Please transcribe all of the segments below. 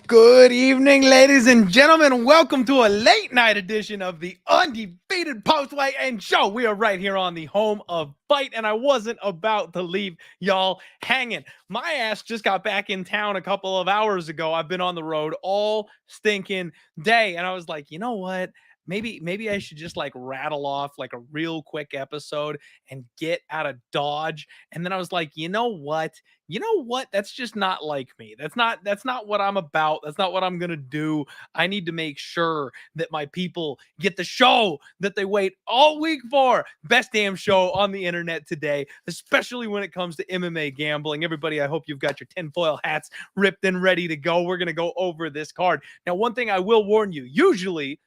Good evening, ladies and gentlemen. Welcome to a late night edition of the Undefeated Post-Fight and Show. We are right here on the home of Fight, and I wasn't about to leave y'all hanging. My ass just got back in town a couple of hours ago. I've been on the road all stinking day, and I was like, you know what? Maybe I should just like rattle off like a real quick episode and get out of Dodge. And then I was like, you know what? That's just not like me. That's not what I'm about. That's not what I'm going to do. I need to make sure that my people get the show that they wait all week for. Best damn show on the internet today, especially when it comes to MMA gambling. Everybody, I hope you've got your tinfoil hats ripped and ready to go. We're going to go over this card. Now, one thing I will warn you, usually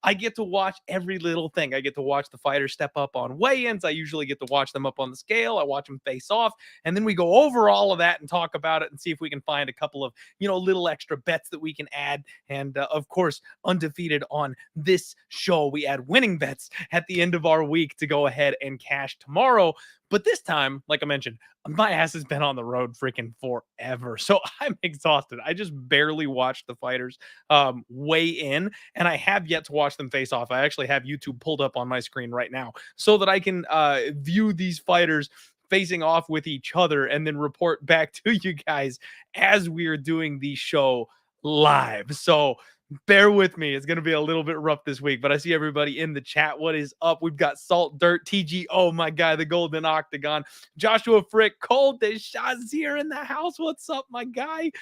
I get to watch every little thing. I get to watch the fighters step up on weigh-ins. I usually get to watch them up on the scale. I watch them face off. And then we go over all of that and talk about it and see if we can find a couple of, little extra bets that we can add. And of course, undefeated on this show, we add winning bets at the end of our week to go ahead and cash tomorrow. But this time, like I mentioned, my ass has been on the road freaking forever. So I'm exhausted. I just barely watched the fighters weigh in, and I have yet to watch them face off. I actually have YouTube pulled up on my screen right now so that I can view these fighters facing off with each other and then report back to you guys as we are doing the show live. So bear with me. It's going to be a little bit rough this week, but I see everybody in the chat. What is up? We've got Salt Dirt, TGO, my guy, the Golden Octagon, Joshua Frick, Cole Deshazier in the house. What's up, my guy?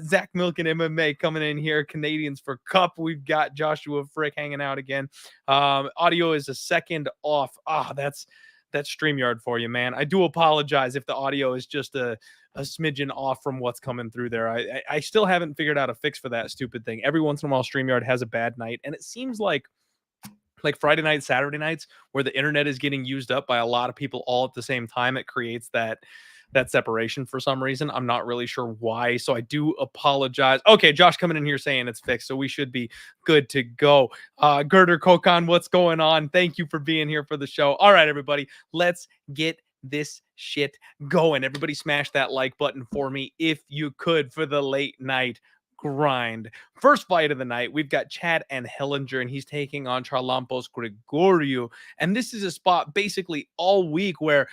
Zach Milk and MMA coming in here. Canadians for Cup. We've got Joshua Frick hanging out again. Audio is a second off. That's StreamYard for you, man. I do apologize if the audio is just a smidgen off from what's coming through there. I still haven't figured out a fix for that stupid thing. Every once in a while, StreamYard has a bad night, and it seems like Friday nights, Saturday nights, where the internet is getting used up by a lot of people all at the same time, it creates that separation for some reason. I'm not really sure why, so I do apologize. Okay, Josh coming in here saying it's fixed, so we should be good to go. Girder Kokon, what's going on? Thank you for being here for the show. All right, everybody, let's get this shit going. Everybody smash that like button for me if you could for the late night grind. First fight of the night, we've got Chad and Hellinger, and he's taking on Charlampos Gregorio. And this is a spot basically all week where,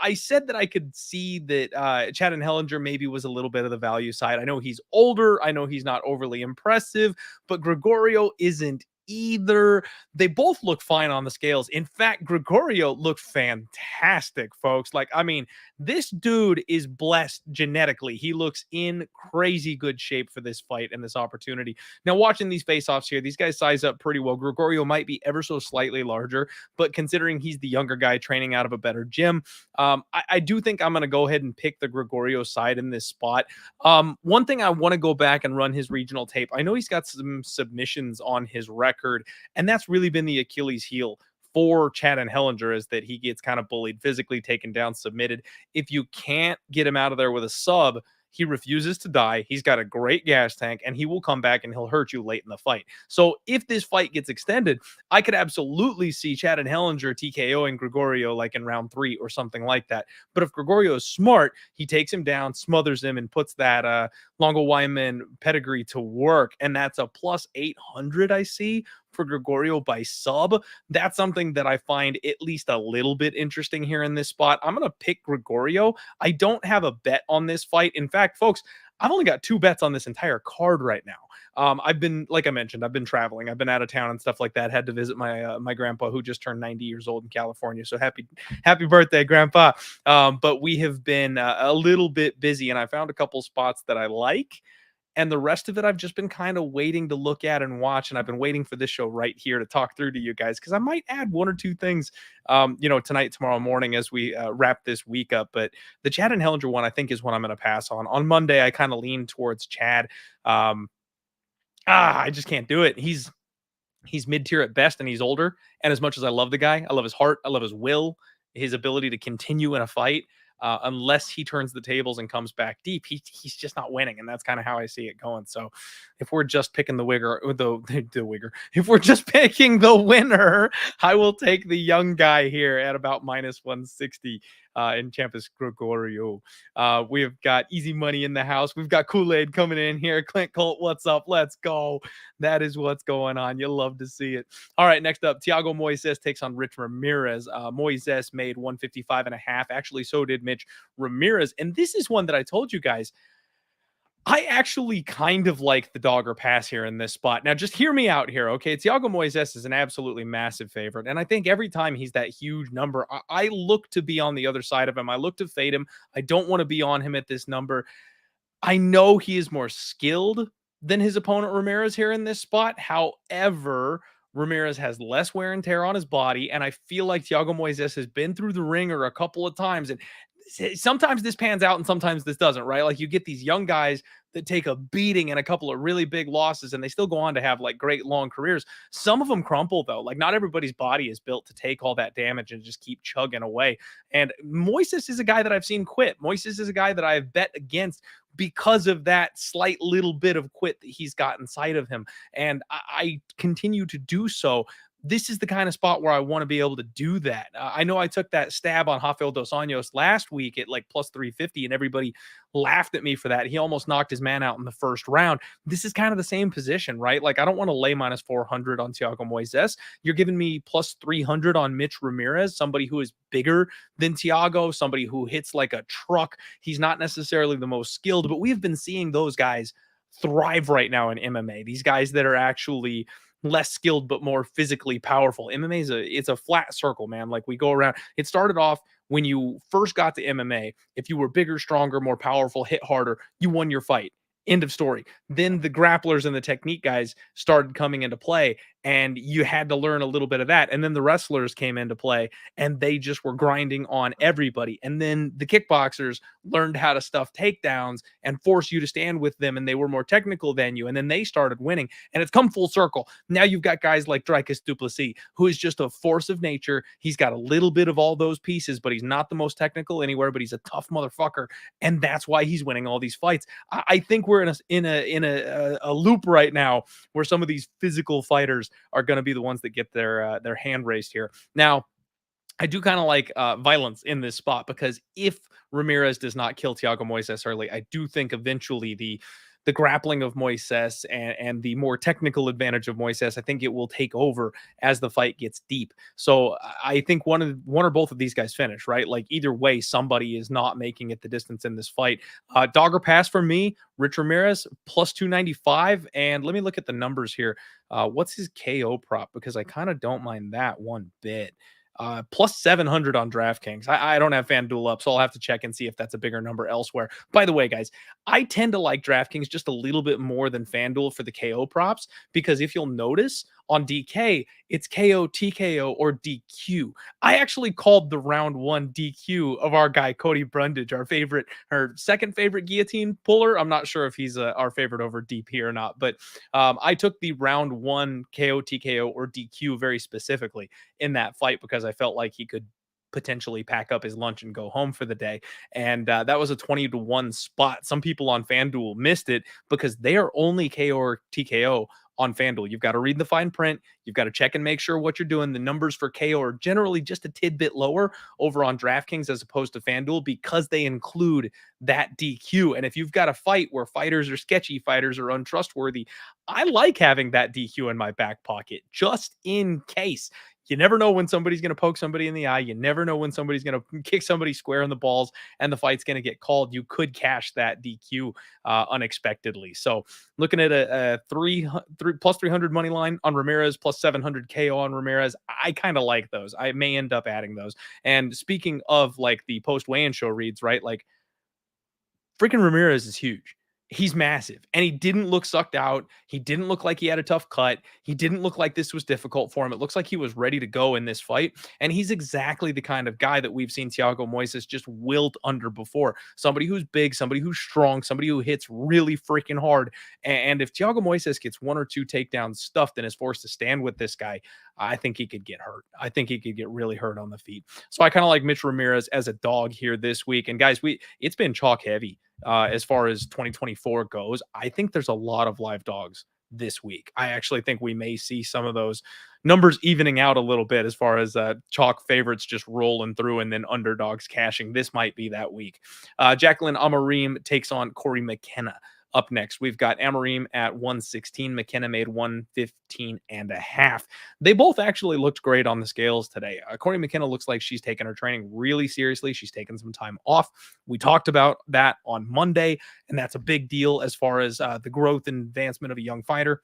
I said that I could see that Chad and Hellinger maybe was a little bit of the value side. I know he's older. I know he's not overly impressive, but Gregorio isn't either. They both look fine on the scales. In fact, Gregorio looked fantastic, folks. This dude is blessed genetically. He looks in crazy good shape for this fight and this opportunity. Now, watching these face-offs here, these guys size up pretty well. Gregorio might be ever so slightly larger, but considering he's the younger guy training out of a better gym, I do think I'm going to go ahead and pick the Gregorio side in this spot. One thing I want to go back and run his regional tape. I know he's got some submissions on his record, and that's really been the Achilles heel for Chad and Hellinger, is that he gets kind of bullied, physically taken down, submitted. If you can't get him out of there with a sub, he refuses to die. He's got a great gas tank, and he will come back and he'll hurt you late in the fight. So if this fight gets extended, I could absolutely see Chad and Hellinger TKOing Gregorio like in round 3 or something like that. But if Gregorio is smart, he takes him down, smothers him, and puts that Longo Wyman pedigree to work. And that's a plus 800 I see for Gregorio by sub. That's something that I find at least a little bit interesting here in this spot. I'm going to pick Gregorio. I don't have a bet on this fight. In fact, folks, I've only got 2 bets on this entire card right now. I've been, like I mentioned, I've been traveling. I've been out of town and stuff like that. Had to visit my grandpa, who just turned 90 years old in California. So happy birthday, Grandpa. But we have been a little bit busy, and I found a couple spots that I like. And the rest of it, I've just been kind of waiting to look at and watch. And I've been waiting for this show right here to talk through to you guys, because I might add one or two things, tonight, tomorrow morning as we wrap this week up. But the Chad and Hellinger one, I think, is what I'm going to pass on. On Monday, I kind of lean towards Chad. I just can't do it. He's mid-tier at best, and he's older. And as much as I love the guy, I love his heart, I love his will, his ability to continue in a fight. Unless he turns the tables and comes back deep, he's just not winning, and that's kind of how I see it going. So, if we're just picking the wigger, the wigger, if we're just picking the winner, I will take the young guy here at about minus 160 in Champus Gregorio. We've got easy money in the house. We've got Kool-Aid coming in here. Clint Colt, what's up? Let's go. That is what's going on. You'll love to see it. All right, next up, Thiago Moises takes on Rich Ramirez. Moises made 155.5. Actually, so did Mitch Ramirez. And this is one that I told you guys, I actually kind of like the dog or pass here in this spot. Now, just hear me out here, okay? Thiago Moises is an absolutely massive favorite, and I think every time he's that huge number, I look to be on the other side of him. I look to fade him. I don't want to be on him at this number. I know he is more skilled than his opponent Ramirez here in this spot. However, Ramirez has less wear and tear on his body, and I feel like Thiago Moises has been through the ringer a couple of times, and sometimes this pans out and sometimes this doesn't, right? Like, you get these young guys that take a beating and a couple of really big losses, and they still go on to have like great long careers. Some of them crumple, though. Like, not everybody's body is built to take all that damage and just keep chugging away. And Moises is a guy that I've seen quit. Moises is a guy that I've bet against because of that slight little bit of quit that he's got inside of him. And I continue to do so. This is the kind of spot where I want to be able to do that. I know I took that stab on Rafael dos Anjos last week at like plus 350, and everybody laughed at me for that. He almost knocked his man out in the first round. This is kind of the same position, right? Like, I don't want to lay minus 400 on Thiago Moises. You're giving me plus 300 on Mitch Ramirez, somebody who is bigger than Thiago, somebody who hits like a truck. He's not necessarily the most skilled, but we've been seeing those guys thrive right now in MMA. These guys that are actually less skilled but more physically powerful. MMA it's a flat circle, man. Like, we go around. It started off when you first got to MMA. If you were bigger, stronger, more powerful, hit harder, you won your fight. End of story. Then the grapplers and the technique guys started coming into play, and you had to learn a little bit of that. And then the wrestlers came into play, and they just were grinding on everybody. And then the kickboxers learned how to stuff takedowns and force you to stand with them, and they were more technical than you. And then they started winning, and it's come full circle. Now you've got guys like Dricus du Plessis, who is just a force of nature. He's got a little bit of all those pieces, but he's not the most technical anywhere, but he's a tough motherfucker. And that's why he's winning all these fights. I think we're in a loop right now where some of these physical fighters are going to be the ones that get their hand raised here. Now, I do kind of like violence in this spot, because if Ramirez does not kill Thiago Moises early, I do think eventually the grappling of Moises and the more technical advantage of Moises, I think it will take over as the fight gets deep. So I think one or both of these guys finish, right? Like, either way, somebody is not making it the distance in this fight. Dog or pass for me, Rich Ramirez plus 295. And let me look at the numbers here. What's his KO prop? Because I kind of don't mind that one bit. Plus 700 on DraftKings. I don't have FanDuel up, so I'll have to check and see if that's a bigger number elsewhere. By the way, guys, I tend to like DraftKings just a little bit more than FanDuel for the KO props, because if you'll notice on DK, it's KO, TKO, or DQ. I actually called the round one DQ of our guy, Cody Brundage, our second favorite guillotine puller. I'm not sure if he's our favorite over DP or not, but I took the round one KO, TKO, or DQ very specifically in that fight, because I felt like he could potentially pack up his lunch and go home for the day. And that was a 20-1 spot. Some people on FanDuel missed it because they are only KO or TKO on FanDuel. You've got to read the fine print. You've got to check and make sure what you're doing. The numbers for KO are generally just a tidbit lower over on DraftKings as opposed to FanDuel, because they include that DQ. And if you've got a fight where fighters are sketchy, fighters are untrustworthy, I like having that DQ in my back pocket just in case. You never know when somebody's going to poke somebody in the eye. You never know when somebody's going to kick somebody square in the balls and the fight's going to get called. You could cash that DQ unexpectedly. So looking at a plus 300 money line on Ramirez, plus 700 KO on Ramirez. I kind of like those. I may end up adding those. And speaking of like the post weigh-in show reads, right? Like, freaking Ramirez is huge. He's massive, and he didn't look sucked out. He didn't look like he had a tough cut. He didn't look like this was difficult for him. It looks like he was ready to go in this fight, and he's exactly the kind of guy that we've seen Thiago Moises just wilt under before. Somebody who's big, somebody who's strong, somebody who hits really freaking hard. And if Thiago Moises gets one or two takedowns stuffed and is forced to stand with this guy, I think he could get hurt. I think he could get really hurt on the feet. So I kind of like Mitch Ramirez as a dog here this week. And guys, it's been chalk heavy as far as 2024 goes. I think there's a lot of live dogs this week. I actually think we may see some of those numbers evening out a little bit as far as chalk favorites just rolling through and then underdogs cashing. This might be that week. Jacqueline Amarim takes on Corey McKenna. Up next, we've got Amarim at 116. McKenna made 115.5. They both actually looked great on the scales today. Corey McKenna looks like she's taken her training really seriously. She's taken some time off. We talked about that on Monday, and that's a big deal as far as the growth and advancement of a young fighter.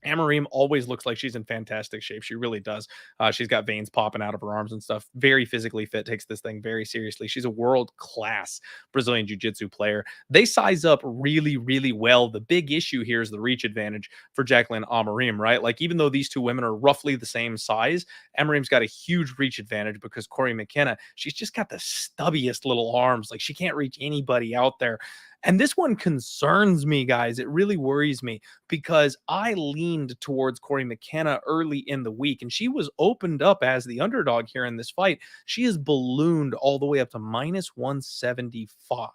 Amarim always looks like she's in fantastic shape. She really does. She's got veins popping out of her arms and stuff. Very physically fit, takes this thing very seriously. She's a world-class Brazilian Jiu-Jitsu player. They size up really, really well. The big issue here is the reach advantage for Jacqueline Amarim, right? Like, even though these two women are roughly the same size, Amarim's got a huge reach advantage because Corey McKenna, she's just got the stubbiest little arms. Like, she can't reach anybody out there. And this one concerns me, guys. It really worries me because I leaned towards Corey McKenna early in the week, and she was opened up as the underdog here in this fight. She is ballooned all the way up to minus 175.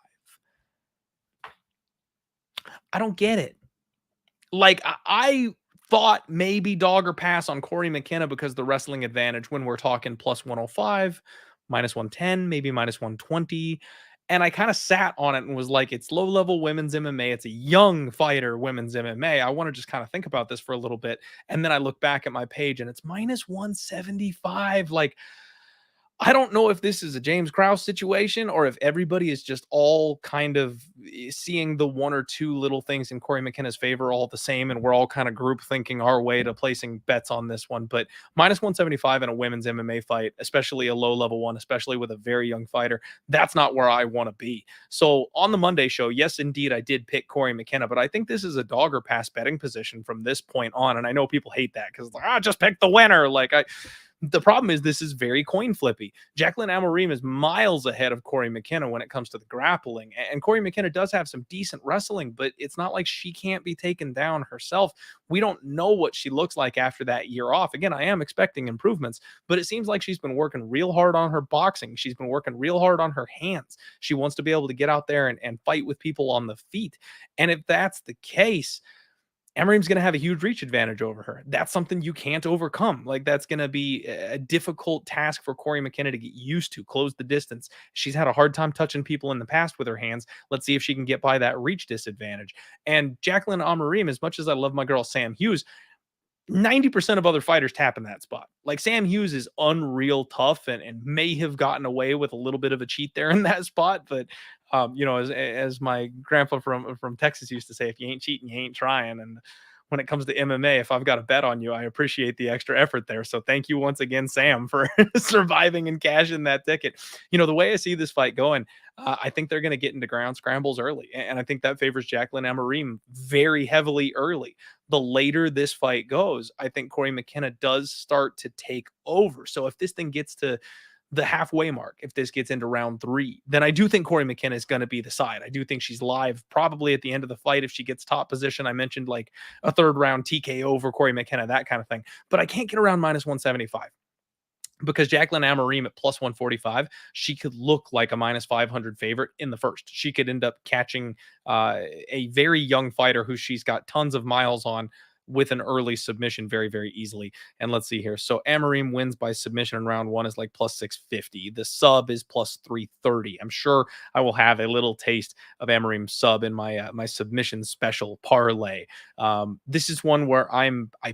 I don't get it. Like, I thought maybe dog or pass on Corey McKenna because the wrestling advantage when we're talking plus 105, minus 110, maybe minus 120. And I kind of sat on it and was like, it's low level women's MMA. It's a young fighter women's MMA. I want to just kind of think about this for a little bit. And then I look back at my page and it's minus 175. Like, I don't know if this is a James Krause situation or if everybody is just all kind of seeing the one or two little things in Corey McKenna's favor all the same, and we're all kind of group thinking our way to placing bets on this one. But minus 175 in a women's MMA fight, especially a low-level one, especially with a very young fighter, that's not where I want to be. So on the Monday show, yes, indeed, I did pick Corey McKenna, but I think this is a dog or pass betting position from this point on, and I know people hate that because just pick the winner. The problem is this is very coin flippy. Jacqueline Amarim is miles ahead of Corey McKenna when it comes to the grappling. And Corey McKenna does have some decent wrestling, but it's not like she can't be taken down herself. We don't know what she looks like after that year off. Again, I am expecting improvements, but it seems like she's been working real hard on her boxing. She's been working real hard on her hands. She wants to be able to get out there and fight with people on the feet. And if that's the case, Amarim's going to have a huge reach advantage over her. That's something you can't overcome. Like, that's going to be a difficult task for Corey McKenna to get used to, close the distance. She's had a hard time touching people in the past with her hands. Let's see if she can get by that reach disadvantage. And Jacqueline Amarim, as much as I love my girl Sam Hughes, 90% of other fighters tap in that spot. Like, Sam Hughes is unreal tough and may have gotten away with a little bit of a cheat there in that spot. But, as my grandpa from Texas used to say, if you ain't cheating, you ain't trying. And when it comes to MMA, if I've got a bet on you, I appreciate the extra effort there. So thank you once again, Sam, for surviving and cashing that ticket. The way I see this fight going, I think they're going to get into ground scrambles early. And I think that favors Jacqueline Amarim very heavily early. The later this fight goes, I think Corey McKenna does start to take over. So if this thing gets to the halfway mark, if this gets into round 3, then I do think Corey McKenna is going to be the side. I do think she's live probably at the end of the fight if she gets top position. I mentioned like a third round TKO for Corey McKenna, that kind of thing. But I can't get around minus 175 because Jacqueline Amarim at plus 145, she could look like a minus 500 favorite in the first. She could end up catching a very young fighter who she's got tons of miles on with an early submission very, very easily. And let's see here. So Amarim wins by submission in round 1 is like plus 650. The sub is plus 330. I'm sure I will have a little taste of Amarim sub in my my submission special parlay. This is one where I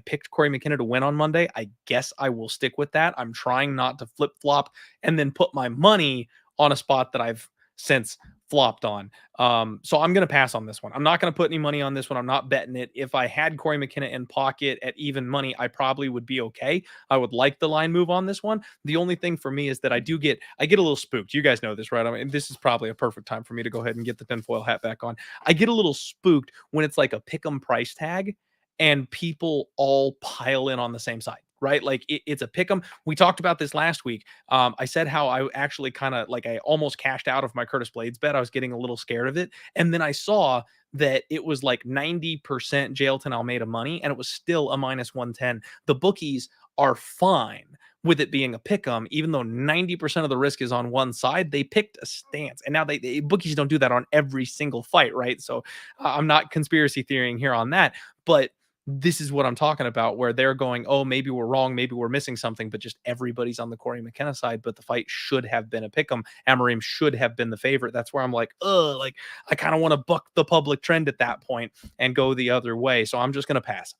picked Corey McKenna to win on Monday. I guess I will stick with that. I'm trying not to flip flop and then put my money on a spot that I've since flopped on. So I'm going to pass on this one. I'm not going to put any money on this one. I'm not betting it. If I had Corey McKenna in pocket at even money, I probably would be okay. I would like the line move on this one. The only thing for me is that I get a little spooked. You guys know this, right? I mean, this is probably a perfect time for me to go ahead and get the tinfoil hat back on. I get a little spooked when it's like a pick'em price tag and people all pile in on the same side, right? Like it's a pick'em. We talked about this last week. I said how I actually kind of like I almost cashed out of my Curtis Blades bet. I was getting a little scared of it, and then I saw that it was like 90% Jailton Almeida money, and it was still a -110. The bookies are fine with it being a pick'em, even though 90% of the risk is on one side. They picked a stance, and now they bookies don't do that on every single fight, right? So I'm not conspiracy theorying here on that, but this is what I'm talking about, where they're going, oh, maybe we're wrong, maybe we're missing something, but just everybody's on the Corey McKenna side. But the fight should have been a pick'em. Amarim should have been the favorite. That's where I'm like, like I kind of want to buck the public trend at that point and go the other way. So I'm just gonna pass.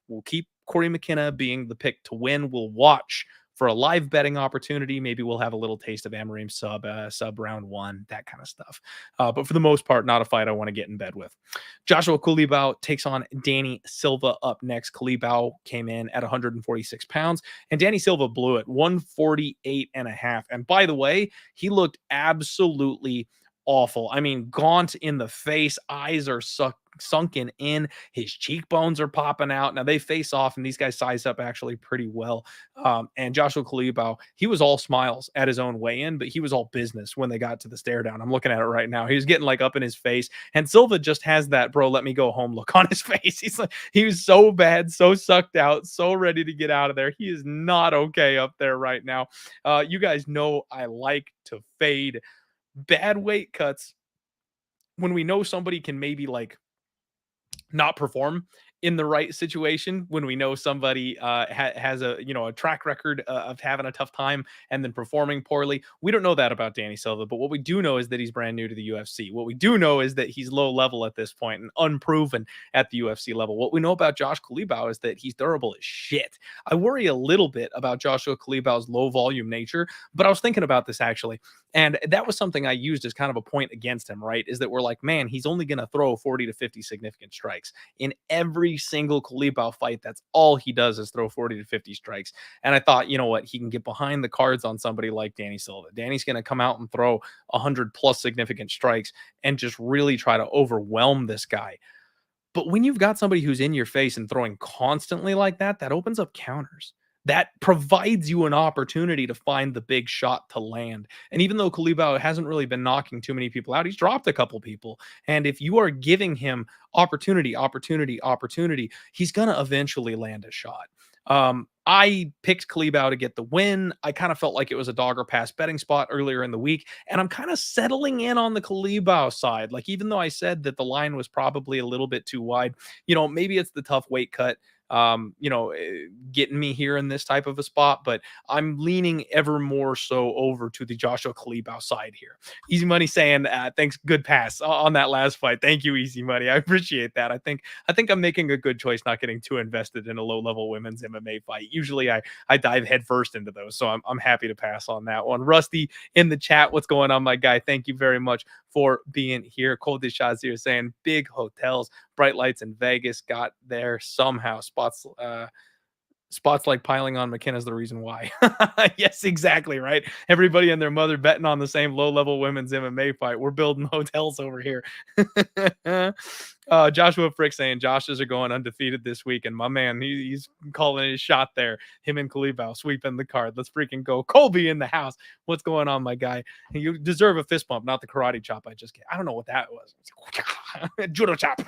We'll keep Corey McKenna being the pick to win. We'll watch for a live betting opportunity. Maybe we'll have a little taste of Amarim sub round one, that kind of stuff. But for the most part, not a fight I want to get in bed with. Joshua Kulibau takes on Danny Silva up next. Kulibau came in at 146 pounds, and Danny Silva blew it 148.5. And by the way, he looked absolutely awful. I mean, gaunt in the face, eyes are sunken in, his cheekbones are popping out. Now they face off, and these guys size up actually pretty well. And Joshua Kulibau, he was all smiles at his own weigh-in, but he was all business when they got to the stare down. I'm looking at it right now. He was getting like up in his face, and Silva just has that bro, let me go home look on his face. He's like, he was so bad, so sucked out, so ready to get out of there. He is not okay up there right now. You guys know I like to fade bad weight cuts when we know somebody can maybe like not perform in the right situation, when we know somebody has a track record of having a tough time and then performing poorly. We don't know that about Danny Silva, but what we do know is that he's brand new to the UFC. What we do know is that he's low level at this point and unproven at the UFC level. What we know about Josh Kulibau is that he's durable as shit. I worry a little bit about Joshua Kulibau's low volume nature, but I was thinking about this actually, and that was something I used as kind of a point against him, right? Is that we're like, man, he's only going to throw 40 to 50 significant strikes in every single Kulibau fight. That's all he does is throw 40 to 50 strikes. And I thought, you know what? He can get behind the cards on somebody like Danny Silva. Danny's going to come out and throw 100 plus significant strikes and just really try to overwhelm this guy. But when you've got somebody who's in your face and throwing constantly like that, that opens up counters. That provides you an opportunity to find the big shot to land. And even though Kulibau hasn't really been knocking too many people out, he's dropped a couple people. And if you are giving him opportunity, he's going to eventually land a shot. I picked Kulibau to get the win. I kind of felt like it was a dog or pass betting spot earlier in the week, and I'm kind of settling in on the Kulibau side. Like, even though I said that the line was probably a little bit too wide, maybe it's the tough weight cut getting me here in this type of a spot, but I'm leaning ever more so over to the Joshua Kulibau side here. Easy Money saying, thanks, good pass on that last fight. Thank you, Easy Money. I appreciate that. I think I'm making a good choice not getting too invested in a low-level women's MMA fight. Usually I dive headfirst into those, so I'm happy to pass on that one. Rusty in the chat, what's going on, my guy? Thank you very much for being here. Cole Deshazir saying big hotels, bright lights in Vegas, got there somehow. Spots like piling on McKenna's the reason why. Yes, exactly, right? Everybody and their mother betting on the same low-level women's MMA fight. We're building hotels over here. Joshua Frick saying Joshes are going undefeated this week, and my man, he's calling his shot there. Him and Kulibau sweeping the card. Let's freaking go. Colby in the house. What's going on, my guy? You deserve a fist bump, not the karate chop I just get. I don't know what that was. Judo chop.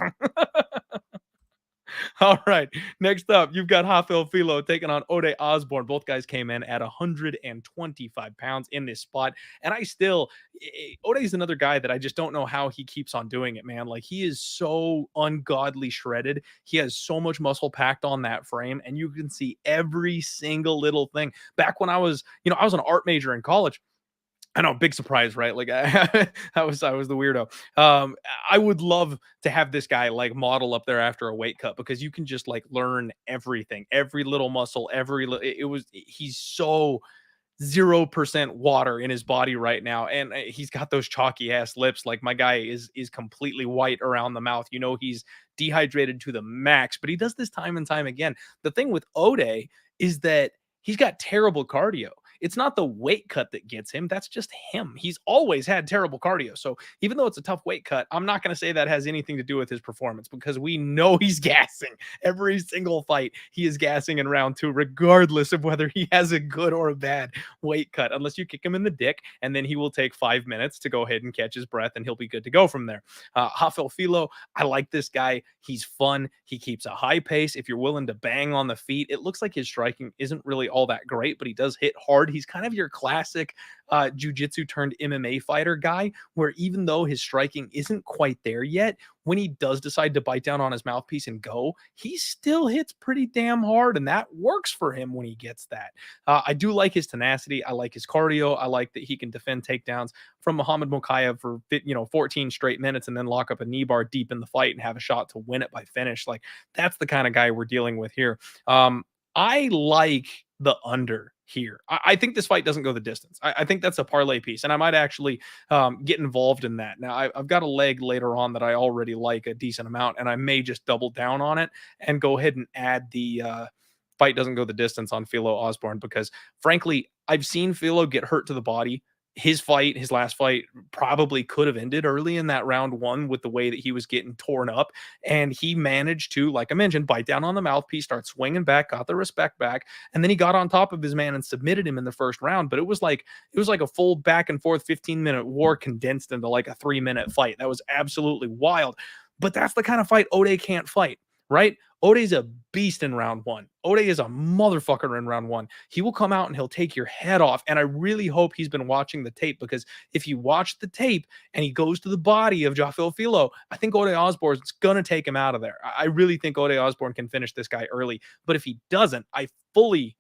All right. Next up, you've got Rafael Filo taking on Ode Osborne. Both guys came in at 125 pounds in this spot. And Ode's another guy that I just don't know how he keeps on doing it, man. Like, he is so ungodly shredded. He has so much muscle packed on that frame, and you can see every single little thing. Back when I was an art major in college, I know, big surprise, right? Like I was the weirdo. I would love to have this guy like model up there after a weight cut, because you can just like learn everything, every little muscle, he's so 0% water in his body right now, and he's got those chalky ass lips. Like, my guy is completely white around the mouth. He's dehydrated to the max, but he does this time and time again. The thing with Ode is that he's got terrible cardio. It's not the weight cut that gets him. That's just him. He's always had terrible cardio. So even though it's a tough weight cut, I'm not going to say that has anything to do with his performance, because we know he's gassing every single fight. He is gassing in round 2, regardless of whether he has a good or a bad weight cut, unless you kick him in the dick, and then he will take 5 minutes to go ahead and catch his breath, and he'll be good to go from there. Rafael Filo, I like this guy. He's fun. He keeps a high pace. If you're willing to bang on the feet, it looks like his striking isn't really all that great, but he does hit hard. He's kind of your classic jiu-jitsu turned MMA fighter guy, where even though his striking isn't quite there yet, when he does decide to bite down on his mouthpiece and go, he still hits pretty damn hard, and that works for him when he gets that. I do like his tenacity. I like his cardio. I like that he can defend takedowns from Muhammad Mokaev for 14 straight minutes and then lock up a knee bar deep in the fight and have a shot to win it by finish. Like, that's the kind of guy we're dealing with here. I like the under here. I think this fight doesn't go the distance. I think that's a parlay piece, and I might actually get involved in that. Now, I've got a leg later on that I already like a decent amount, and I may just double down on it and go ahead and add the fight doesn't go the distance on Filo Osborne, because frankly, I've seen Filo get hurt to the body. His last fight probably could have ended early in that round 1 with the way that he was getting torn up. And he managed to, like I mentioned, bite down on the mouthpiece, start swinging back, got the respect back. And then he got on top of his man and submitted him in the first round. But it was like a full back and forth 15-minute war condensed into like a 3-minute fight. That was absolutely wild. But that's the kind of fight Ode can't fight, right? Ode's a beast in round 1. Ode is a motherfucker in round 1. He will come out and he'll take your head off. And I really hope he's been watching the tape, because if you watch the tape and he goes to the body of Rafael Filo, I think Ode Osborne is going to take him out of there. I really think Ode Osborne can finish this guy early. But if he doesn't, I fully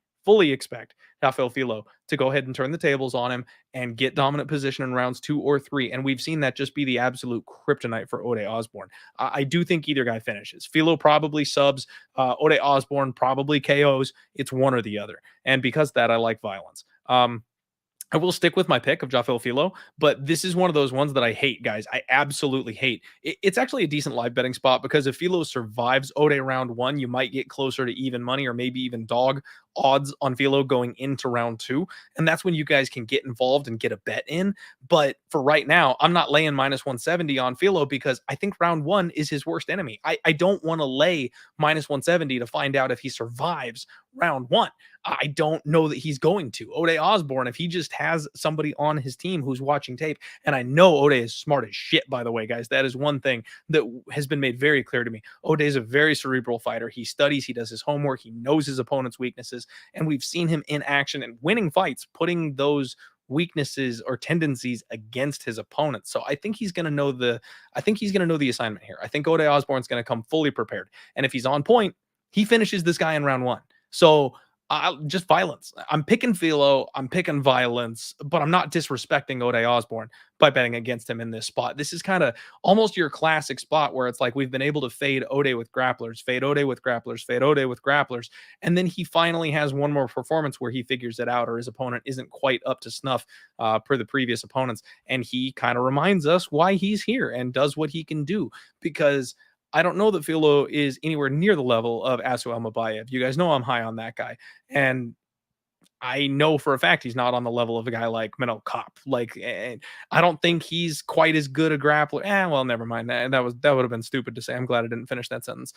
expect Rafael Filo to go ahead and turn the tables on him and get dominant position in rounds 2 or 3. And we've seen that just be the absolute kryptonite for Ode Osborne. I do think either guy finishes. Filo probably subs. Ode Osborne probably KOs. It's one or the other. And because of that, I like violence. I will stick with my pick of Rafael Filo, but this is one of those ones that I hate, guys. I absolutely hate. It's actually a decent live betting spot, because if Filo survives Ode round 1, you might get closer to even money or maybe even dog odds on Filo going into round 2. And that's when you guys can get involved and get a bet in. But for right now, I'm not laying minus 170 on Filo, because I think round 1 is his worst enemy. I don't want to lay minus 170 to find out if he survives round 1. I don't know that he's going to. Ode Osborne, if he just has somebody on his team who's watching tape, and I know Ode is smart as shit, by the way, guys. That is one thing that has been made very clear to me. Ode is a very cerebral fighter. He studies, he does his homework, he knows his opponent's weaknesses, and we've seen him in action and winning fights, putting those weaknesses or tendencies against his opponent. So I think he's going to know the assignment here. I think Ode Osborne's going to come fully prepared. And if he's on point, he finishes this guy in round 1. So just violence. I'm picking Filo, I'm picking violence, but I'm not disrespecting Ode Osborne by betting against him in this spot. This is kind of almost your classic spot where it's like we've been able to fade Ode with grapplers, fade Ode with grapplers, fade Ode with grapplers, and then he finally has one more performance where he figures it out, or his opponent isn't quite up to snuff per the previous opponents, and he kind of reminds us why he's here and does what he can do, because I don't know that Filo is anywhere near the level of Asu Almabayev. You guys know I'm high on that guy. And I know for a fact he's not on the level of a guy like Minnow Kopp. Like, I don't think he's quite as good a grappler. Well, never mind. That would have been stupid to say. I'm glad I didn't finish that sentence.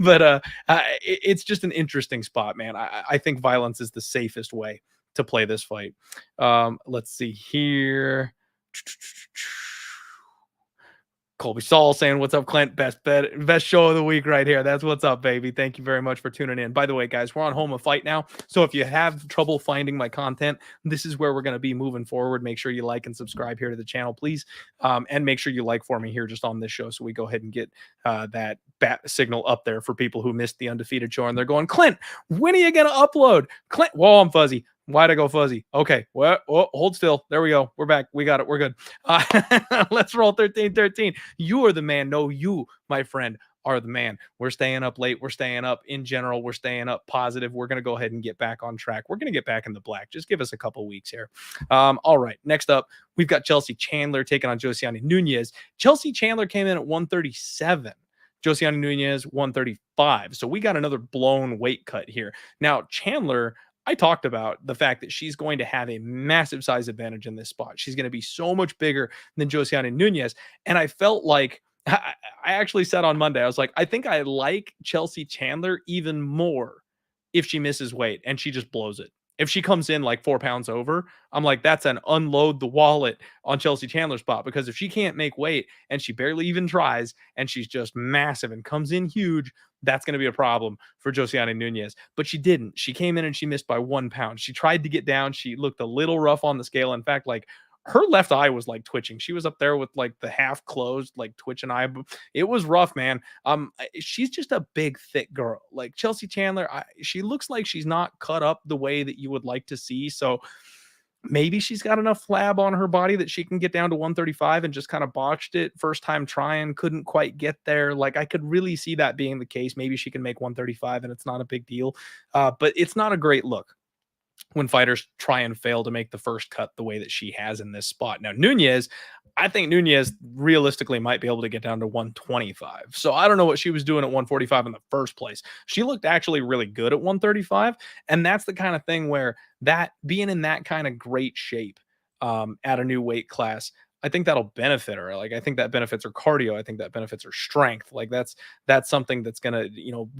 But it's just an interesting spot, man. I think violence is the safest way to play this fight. Let's see here. Colby Saul saying, "What's up, Clint? Best show of the week right here." That's what's up, baby. Thank you very much for tuning in. By the way, guys, we're on Home of Fight now. So if you have trouble finding my content, this is where we're going to be moving forward. Make sure you like and subscribe here to the channel, please. And make sure you like for me here just on this show, so we go ahead and get that bat signal up there for people who missed the Undefeated show. And they're going, "Clint, when are you going to upload?" Clint, whoa, I'm fuzzy. Why'd I go fuzzy? Okay. Well, hold still. There we go. We're back. We got it. We're good. Let's roll 13-13. You are the man. No, you, my friend, are the man. We're staying up late. We're staying up in general. We're staying up positive. We're going to go ahead and get back on track. We're going to get back in the black. Just give us a couple weeks here. All right. Next up, we've got Chelsea Chandler taking on Josiane Nunes. Chelsea Chandler came in at 137. Josiane Nunes 135. So we got another blown weight cut here. Now, Chandler, I talked about the fact that she's going to have a massive size advantage in this spot. She's going to be so much bigger than Josiane Nunes. And I felt like I actually said on Monday, I was like, I think I like Chelsea Chandler even more if she misses weight and she just blows it. If she comes in like 4 pounds over, I'm like, that's an unload the wallet on Chelsea Chandler's spot. Because if she can't make weight and she barely even tries and she's just massive and comes in huge, that's going to be a problem for Josiane Nunes. But she didn't. She came in and she missed by 1 pound. She tried to get down. She looked a little rough on the scale. In fact, like her left eye was like twitching. She was up there with like the half closed, like twitching eye. It was rough, man. She's just a big, thick girl. Like Chelsea Chandler, she looks like she's not cut up the way that you would like to see. So maybe she's got enough flab on her body that she can get down to 135 and just kind of botched it first time trying, couldn't quite get there. Like I could really see that being the case. Maybe she can make 135 and it's not a big deal. But it's not a great look when fighters try and fail to make the first cut the way that she has in this spot. Now, Nunes, I think Nunes realistically might be able to get down to 125. So I don't know what she was doing at 145 in the first place. She looked actually really good at 135. And that's the kind of thing where that being in that kind of great shape at a new weight class, I think that'll benefit her. Like I think that benefits her cardio. I think that benefits her strength. Like that's something that's gonna,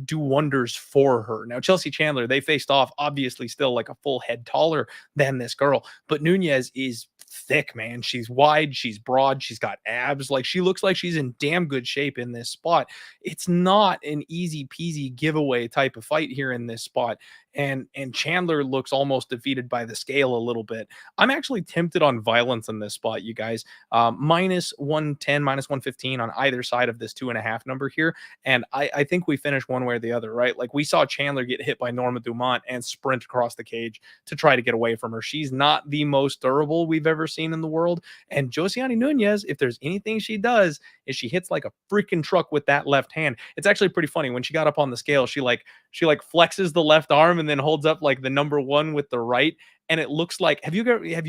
do wonders for her. Now, Chelsea Chandler, they faced off obviously still like a full head taller than this girl, but Nunes is thick, man. She's wide, she's broad, she's got abs. Like she looks like she's in damn good shape in this spot. It's not an easy peasy giveaway type of fight here in this spot. And Chandler looks almost defeated by the scale a little bit. I'm actually tempted on violence in this spot, you guys. Minus 110, minus 115 on either side of this 2.5 number here. And I think we finish one way or the other, right? Like we saw Chandler get hit by Norma Dumont and sprint across the cage to try to get away from her. She's not the most durable we've ever seen in the world. And Josiane Nunes, if there's anything she does, is she hits like a freaking truck with that left hand. It's actually pretty funny. When she got up on the scale, she flexes the left arm and then holds up like the number 1 with the right. And it looks like, have you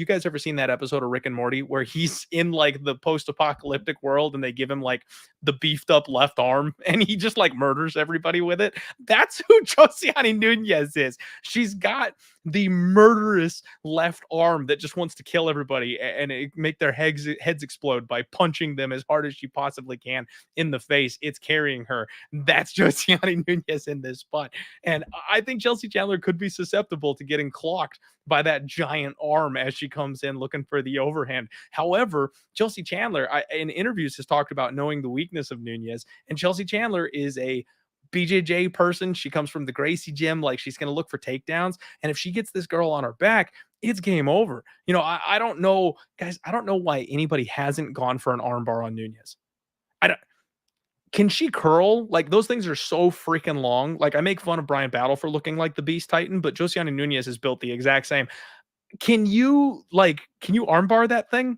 guys ever seen that episode of Rick and Morty where he's in like the post-apocalyptic world and they give him like the beefed up left arm and he just like murders everybody with it? That's who Josiane Nunes is. She's got the murderous left arm that just wants to kill everybody and make their heads explode by punching them as hard as she possibly can in the face. It's carrying her. That's Josiane Nunes in this spot. And I think Chelsea Chandler could be susceptible to getting clocked by that giant arm as she comes in looking for the overhand. However, Chelsea Chandler in interviews has talked about knowing the weakness of Nunes, and Chelsea Chandler is a BJJ person. She comes from the Gracie gym. Like she's going to look for takedowns. And if she gets this girl on her back, it's game over. I don't know, guys. I don't know why anybody hasn't gone for an armbar on Nunes. Can she curl? Like those things are so freaking long. Like I make fun of Brian Battle for looking like the Beast Titan, but Josiane Nunes is built the exact same. Can you armbar that thing?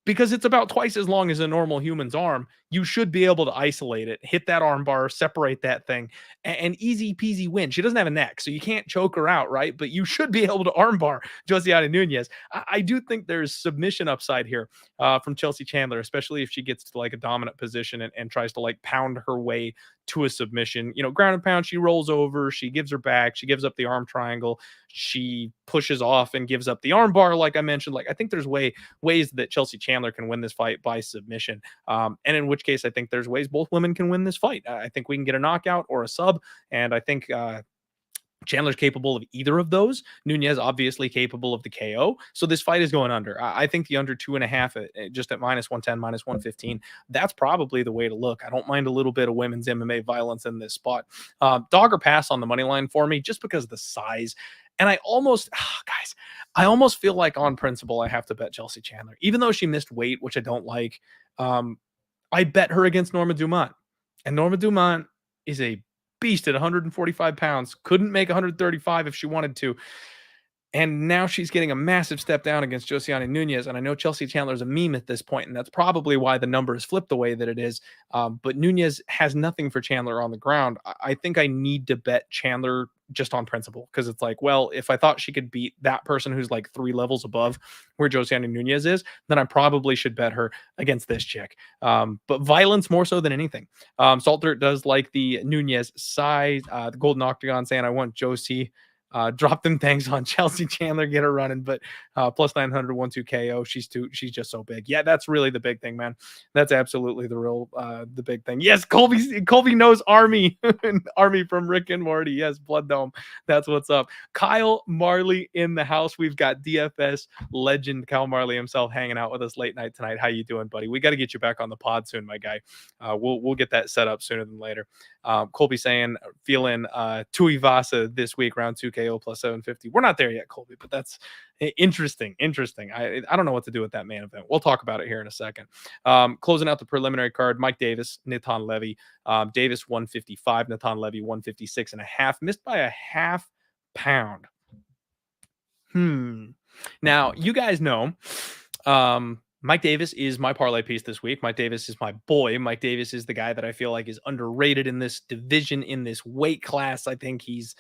Because it's about twice as long as a normal human's arm. You should be able to isolate it, hit that arm bar, separate that thing, and easy peasy win. She doesn't have a neck, so you can't choke her out, right? But you should be able to armbar Josiane Nunes. I do think there's submission upside here from Chelsea Chandler, especially if she gets to like a dominant position and tries to like pound her way to a submission. Ground and pound, she rolls over, she gives her back, she gives up the arm triangle, she pushes off and gives up the arm bar, like I mentioned. Like I think there's ways that Chelsea Chandler can win this fight by submission. And in which case I think there's ways both women can win this fight. I think we can get a knockout or a sub, and I think Chandler's capable of either of those. Nunes obviously capable of the KO. So this fight is going under. I think the under 2.5 just at minus 110, minus 115. That's probably the way to look. I don't mind a little bit of women's MMA violence in this spot. Dog or pass on the money line for me, just because of the size. And I almost feel like on principle, I have to bet Chelsea Chandler, even though she missed weight, which I don't like. I bet her against Norma Dumont, and Norma Dumont is a beast at 145 pounds, couldn't make 135 if she wanted to. And now she's getting a massive step down against Josiane Nunes. And I know Chelsea Chandler's a meme at this point, and that's probably why the number is flipped the way that it is. But Nunes has nothing for Chandler on the ground. I think I need to bet Chandler just on principle, because it's like, well, if I thought she could beat that person who's like 3 levels above where Josiane Nunes is, then I probably should bet her against this chick. But violence more so than anything. Salter does like the Nunes size, the Golden Octagon saying, I want Josie. Drop them things on Chelsea Chandler, get her running, but plus 900 1-2 KO. She's just so big. Yeah, that's really the big thing, man. That's absolutely the big thing. Yes, Colby knows Army. Army from Rick and Morty. Yes, Blood Dome. That's what's up. Kyle Marley in the house. We've got DFS legend Kyle Marley himself hanging out with us late night tonight. How you doing, buddy? We got to get you back on the pod soon, my guy. We'll get that set up sooner than later. Colby saying feeling Tuivasa this week, round 2 KO plus 750. We're not there yet, Colby, but that's interesting. I don't know what to do with that main event. We'll talk about it here in a second. Closing out the preliminary card, Mike Davis, Natan Levy. Davis 155, Natan Levy 156.5, missed by a half pound. Now you guys know Mike Davis is my parlay piece this week. Mike Davis is my boy. Mike Davis is the guy that I feel like is underrated in this division, in this weight class. I think he's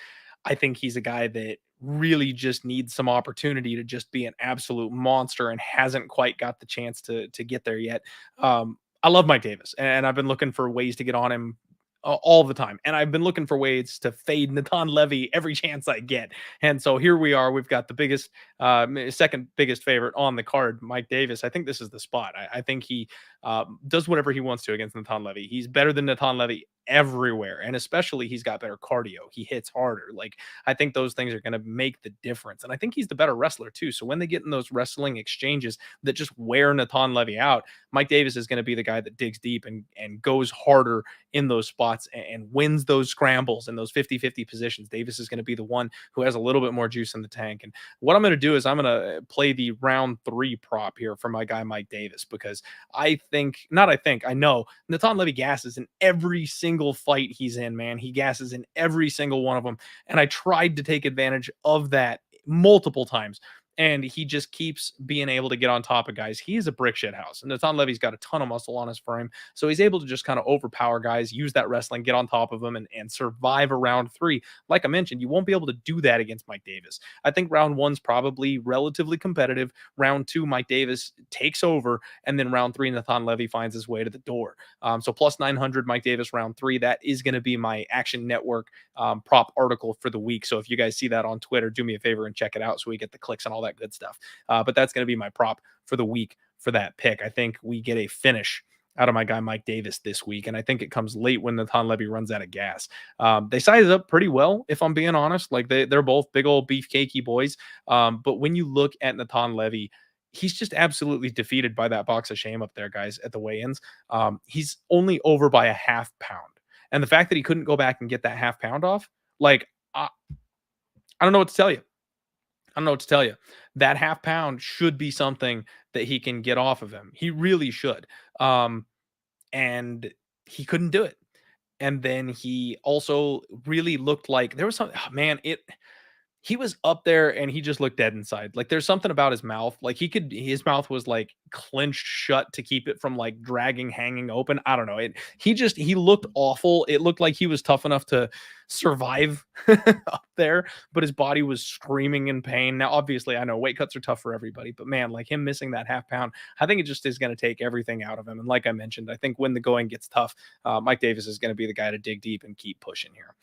a guy that really just needs some opportunity to just be an absolute monster and hasn't quite got the chance to get there yet. I love Mike Davis, and I've been looking for ways to get on him all the time. And I've been looking for ways to fade Natan Levy every chance I get. And so here we are. We've got the biggest, second biggest favorite on the card, Mike Davis. I think this is the spot. I think he does whatever he wants to against Natan Levy. He's better than Natan Levy everywhere, and especially he's got better cardio. He hits harder. Like, I think those things are going to make the difference, and I think he's the better wrestler too. So when they get in those wrestling exchanges that just wear Natan Levy out, Mike Davis is going to be the guy that digs deep and goes harder in those spots and wins those scrambles and those 50-50 positions. Davis is going to be the one who has a little bit more juice in the tank. And what I'm going to do is I'm going to play the round 3 prop here for my guy Mike Davis, because I know Natan Levy gasses in every single fight he's in, man. He gasses in every single one of them. And I tried to take advantage of that multiple times, and he just keeps being able to get on top of guys. He is a brick shit house, and Natan Levy's got a ton of muscle on his frame, so he's able to just kind of overpower guys, use that wrestling, get on top of them, and survive a round 3. Like I mentioned, you won't be able to do that against Mike Davis. I think round 1's probably relatively competitive. Round 2, Mike Davis takes over, and then round 3, Natan Levy finds his way to the door. So plus 900 Mike Davis round 3. That is going to be my Action Network prop article for the week. So if you guys see that on Twitter, do me a favor and check it out so we get the clicks and all that good stuff. But that's going to be my prop for the week for that pick. I think we get a finish out of my guy Mike Davis this week, and I think it comes late when Natan Levy runs out of gas. They size up pretty well, if I'm being honest. Like, they're both big old beefcakey boys. But when you look at Natan Levy, he's just absolutely defeated by that box of shame up there, guys, at the weigh-ins. He's only over by a half pound. And the fact that he couldn't go back and get that half pound off, like, I don't know what to tell you. That half pound should be something that he can get off of him. He really should. And he couldn't do it. And then he also really looked like there was something, he was up there and he just looked dead inside. Like, there's something about his mouth. Like, his mouth was like clenched shut to keep it from like dragging, hanging open. I don't know. He looked awful. It looked like he was tough enough to survive up there, but his body was screaming in pain. Now, obviously, I know weight cuts are tough for everybody, but man, like, him missing that half pound, I think it just is going to take everything out of him. And like I mentioned, I think when the going gets tough, Mike Davis is going to be the guy to dig deep and keep pushing here.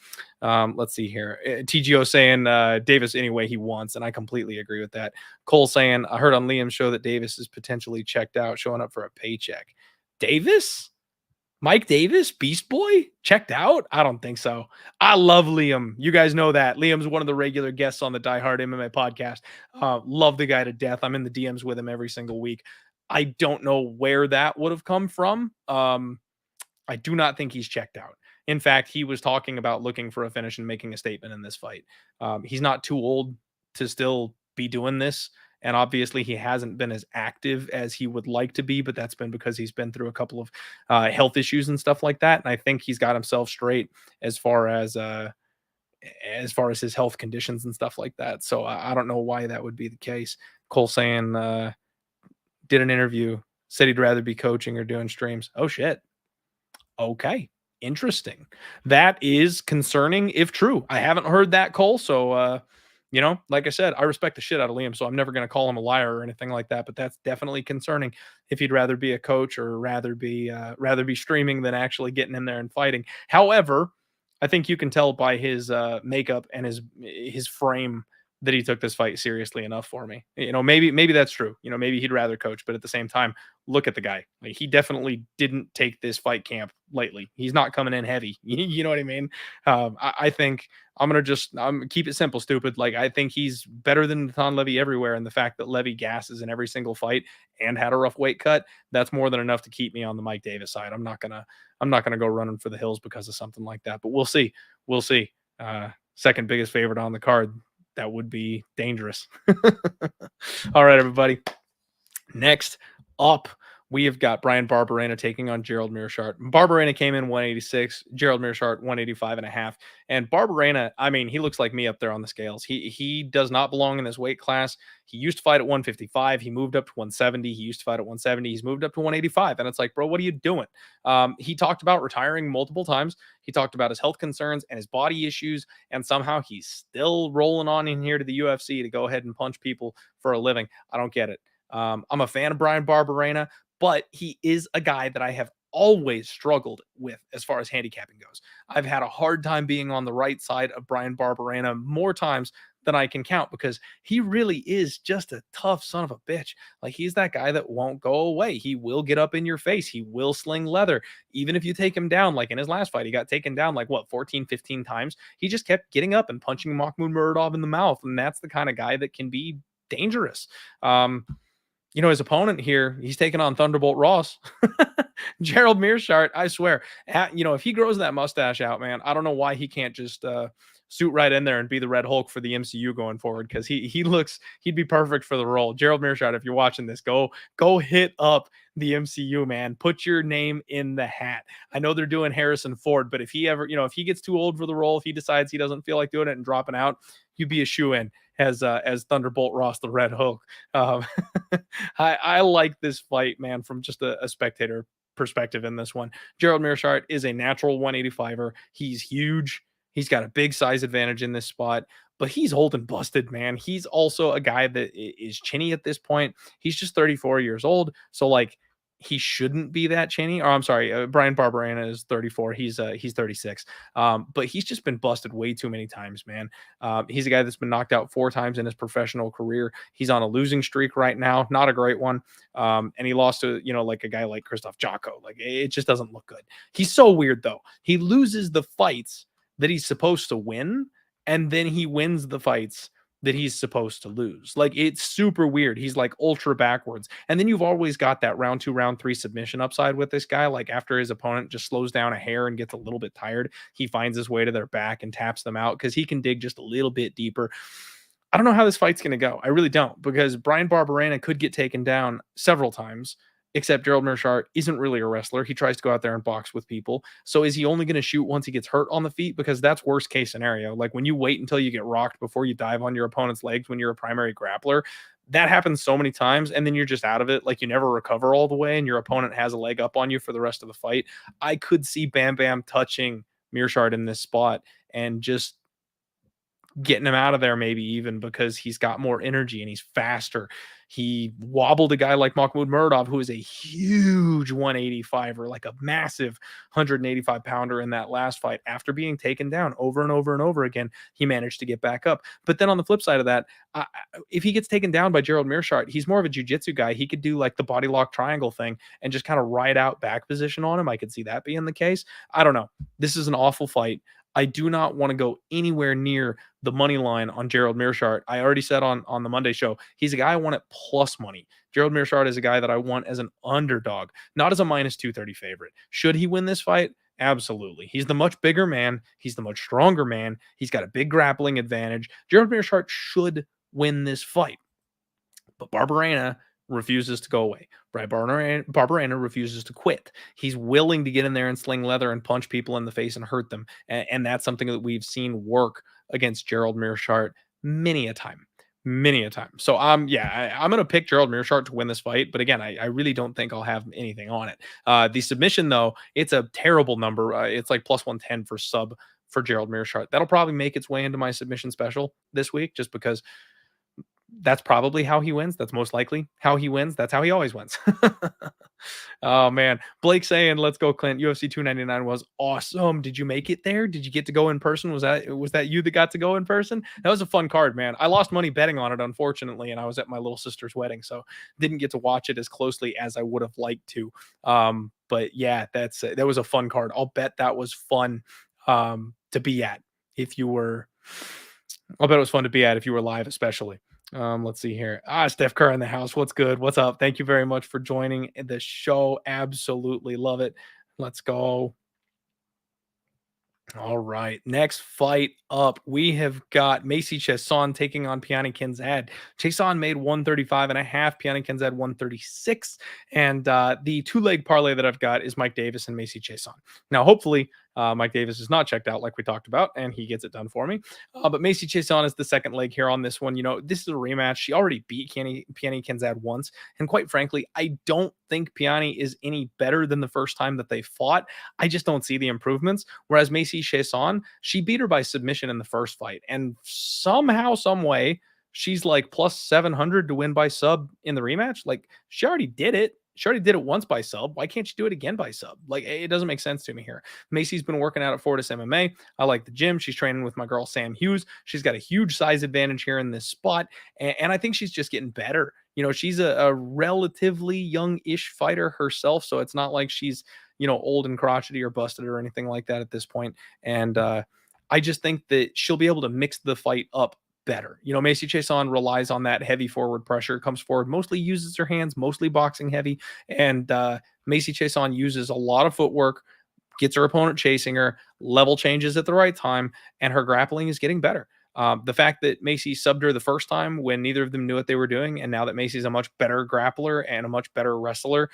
Let's see here. TGO saying Davis any way he wants, and I completely agree with that. Cole saying, I heard on Liam's show that Davis is potentially checked out, showing up for a paycheck. Davis? Mike Davis, Beast Boy, checked out? I don't think so. I love Liam. You guys know that. Liam's one of the regular guests on the DieHard MMA podcast. Love the guy to death. I'm in the DMs with him every single week. I don't know where that would have come from. I do not think he's checked out. In fact, he was talking about looking for a finish and making a statement in this fight. He's not too old to still be doing this. And obviously he hasn't been as active as he would like to be, but that's been because he's been through a couple of health issues and stuff like that. And I think he's got himself straight as far as as far as his health conditions and stuff like that. So I don't know why that would be the case. Cole saying, did an interview, said he'd rather be coaching or doing streams. Oh, shit. Okay. Interesting. That is concerning if true. I haven't heard that, Cole. So, like I said, I respect the shit out of Liam, so I'm never going to call him a liar or anything like that. But that's definitely concerning if he'd rather be a coach or rather be streaming than actually getting in there and fighting. However, I think you can tell by his makeup and his frame that he took this fight seriously enough for me. Maybe that's true. Maybe he'd rather coach, but at the same time, look at the guy. Like, he definitely didn't take this fight camp lightly. He's not coming in heavy. You know what I mean? I think I'm keep it simple, stupid. Like, I think he's better than Nathan Levy everywhere. And the fact that Levy gasses in every single fight and had a rough weight cut, that's more than enough to keep me on the Mike Davis side. I'm not gonna go running for the hills because of something like that. But we'll see. Second biggest favorite on the card. That would be dangerous. All right, everybody. Next up, we have got Brian Barberena taking on Gerald Meerschaert. Barberena came in 186, Gerald Meerschaert 185.5. And Barberena, I mean, he looks like me up there on the scales. He does not belong in this weight class. He used to fight at 155. He moved up to 170. He used to fight at 170. He's moved up to 185. And it's like, bro, what are you doing? He talked about retiring multiple times. He talked about his health concerns and his body issues. And somehow he's still rolling on in here to the UFC to go ahead and punch people for a living. I don't get it. I'm a fan of Brian Barberena, but he is a guy that I have always struggled with as far as handicapping goes. I've had a hard time being on the right side of Brian Barberena more times than I can count because he really is just a tough son of a bitch. Like, he's that guy that won't go away. He will get up in your face. He will sling leather. Even if you take him down, like in his last fight, he got taken down like 14, 15 times. He just kept getting up and punching Mahmoud Muradov in the mouth. And that's the kind of guy that can be dangerous. His opponent here, he's taking on Thunderbolt Ross. Gerald Meerschaert, I swear, if he grows that mustache out, man, I don't know why he can't just suit right in there and be the Red Hulk for the MCU going forward, because he'd be perfect for the role. Gerald Meerschaert, if you're watching this, go hit up the MCU, man. Put your name in the hat. I know they're doing Harrison Ford, but if he ever, if he gets too old for the role, if he decides he doesn't feel like doing it and dropping out, you'd be a shoe-in as Thunderbolt Ross, the Red Hulk. I like this fight, man, from just a spectator perspective in this one. Gerald Meerschaert is a natural 185er. He's huge. He's got a big size advantage in this spot, but he's old and busted, man. He's also a guy that is chinny at this point. He's just 34 years old. So, like, he shouldn't be that chinny. Or I'm sorry, Brian Barberena is 34. He's 36. But he's just been busted way too many times, man. He's a guy that's been knocked out 4 times in his professional career. He's on a losing streak right now, not a great one. And he lost to, like a guy like Krzysztof Jocko. Like, it just doesn't look good. He's so weird, though. He loses the fights that he's supposed to win, and then he wins the fights that he's supposed to lose. Like, it's super weird. He's like ultra backwards. And then you've always got that round 2, round 3 submission upside with this guy. Like, after his opponent just slows down a hair and gets a little bit tired, he finds his way to their back and taps them out because he can dig just a little bit deeper. I don't know how this fight's going to go. I really don't, because Brian Barberena could get taken down several times, except Gerald Meerschaert isn't really a wrestler. He tries to go out there and box with people. So is he only going to shoot once he gets hurt on the feet? Because that's worst case scenario. Like, when you wait until you get rocked before you dive on your opponent's legs when you're a primary grappler, that happens so many times, and then you're just out of it. Like, you never recover all the way, and your opponent has a leg up on you for the rest of the fight. I could see Bam Bam touching Meerschaert in this spot and just getting him out of there, maybe even because he's got more energy and he's faster. He wobbled a guy like Mahmoud Muradov, who is a huge 185er, like a massive 185 pounder in that last fight. After being taken down over and over and over again, he managed to get back up. But then on the flip side of that, if he gets taken down by Gerald Meerschaert, he's more of a jiu-jitsu guy. He could do like the body lock triangle thing and just kind of ride out back position on him. I could see that being the case. I don't know. This is an awful fight. I do not want to go anywhere near the money line on Gerald Meerschaert. I already said on the Monday show, he's a guy I want at plus money. Gerald Meerschaert is a guy that I want as an underdog, not as a minus 230 favorite. Should he win this fight? Absolutely. He's the much bigger man. He's the much stronger man. He's got a big grappling advantage. Gerald Meerschaert should win this fight. But Barberena refuses to go away. Barberena refuses to quit. He's willing to get in there and sling leather and punch people in the face and hurt them. And that's something that we've seen work against Gerald Meerschaert many a time. Many a time. So yeah, I'm gonna pick Gerald Meerschaert to win this fight, but again, I really don't think I'll have anything on it. The submission though, it's a terrible number. It's like plus 110 for sub for Gerald Meerschaert. That'll probably make its way into my submission special this week, just because that's probably how he wins. That's most likely how he wins. That's how he always wins. Oh man, Blake saying, "Let's go, Clint. UFC 299 was awesome. Did you make it there? Did you get to go in person? Was that you that got to go in person? That was a fun card, man. I lost money betting on it, unfortunately, and I was at my little sister's wedding, so didn't get to watch it as closely as I would have liked to. But yeah, that was a fun card. I'll bet that was fun to be at if you were. I'll bet it was fun to be at if you were live, especially." Let's see here. Steph Kerr in the house. What's good? What's up? Thank you very much for joining the show. Absolutely love it. Let's go. All right. Next fight up, we have got Macy Chesson taking on Chesson Kianzad. Chesson made 135.5, Chesson Kianzad 136. And the two-leg parlay that I've got is Mike Davis and Macy Chesson. Now, hopefully, Mike Davis is not checked out like we talked about, and he gets it done for me. But Macy Chesson is the second leg here on this one. You know, this is a rematch. She already beat Chesson Kianzad once. And quite frankly, I don't think Chesson is any better than the first time that they fought. I just don't see the improvements. Whereas Macy Chesson, she beat her by submission in the first fight. And somehow, some way, she's like plus 700 to win by sub in the rematch. Like, she already did it. She already did it once by sub. Why can't she do it again by sub? Like, it doesn't make sense to me here. Macy's been working out at Fortis MMA. I like the gym. She's training with my girl, Sam Hughes. She's got a huge size advantage here in this spot. And I think she's just getting better. You know, she's a relatively young-ish fighter herself. So it's not like she's, you know, old and crotchety or busted or anything like that at this point. And I just think that she'll be able to mix the fight up better. You know, Macy Chesson relies on that heavy forward pressure, comes forward, mostly uses her hands, mostly boxing heavy. And Macy Chesson uses a lot of footwork, gets her opponent chasing her, level changes at the right time, and her grappling is getting better. The fact that Macy subbed her the first time when neither of them knew what they were doing, and now that Macy's a much better grappler and a much better wrestler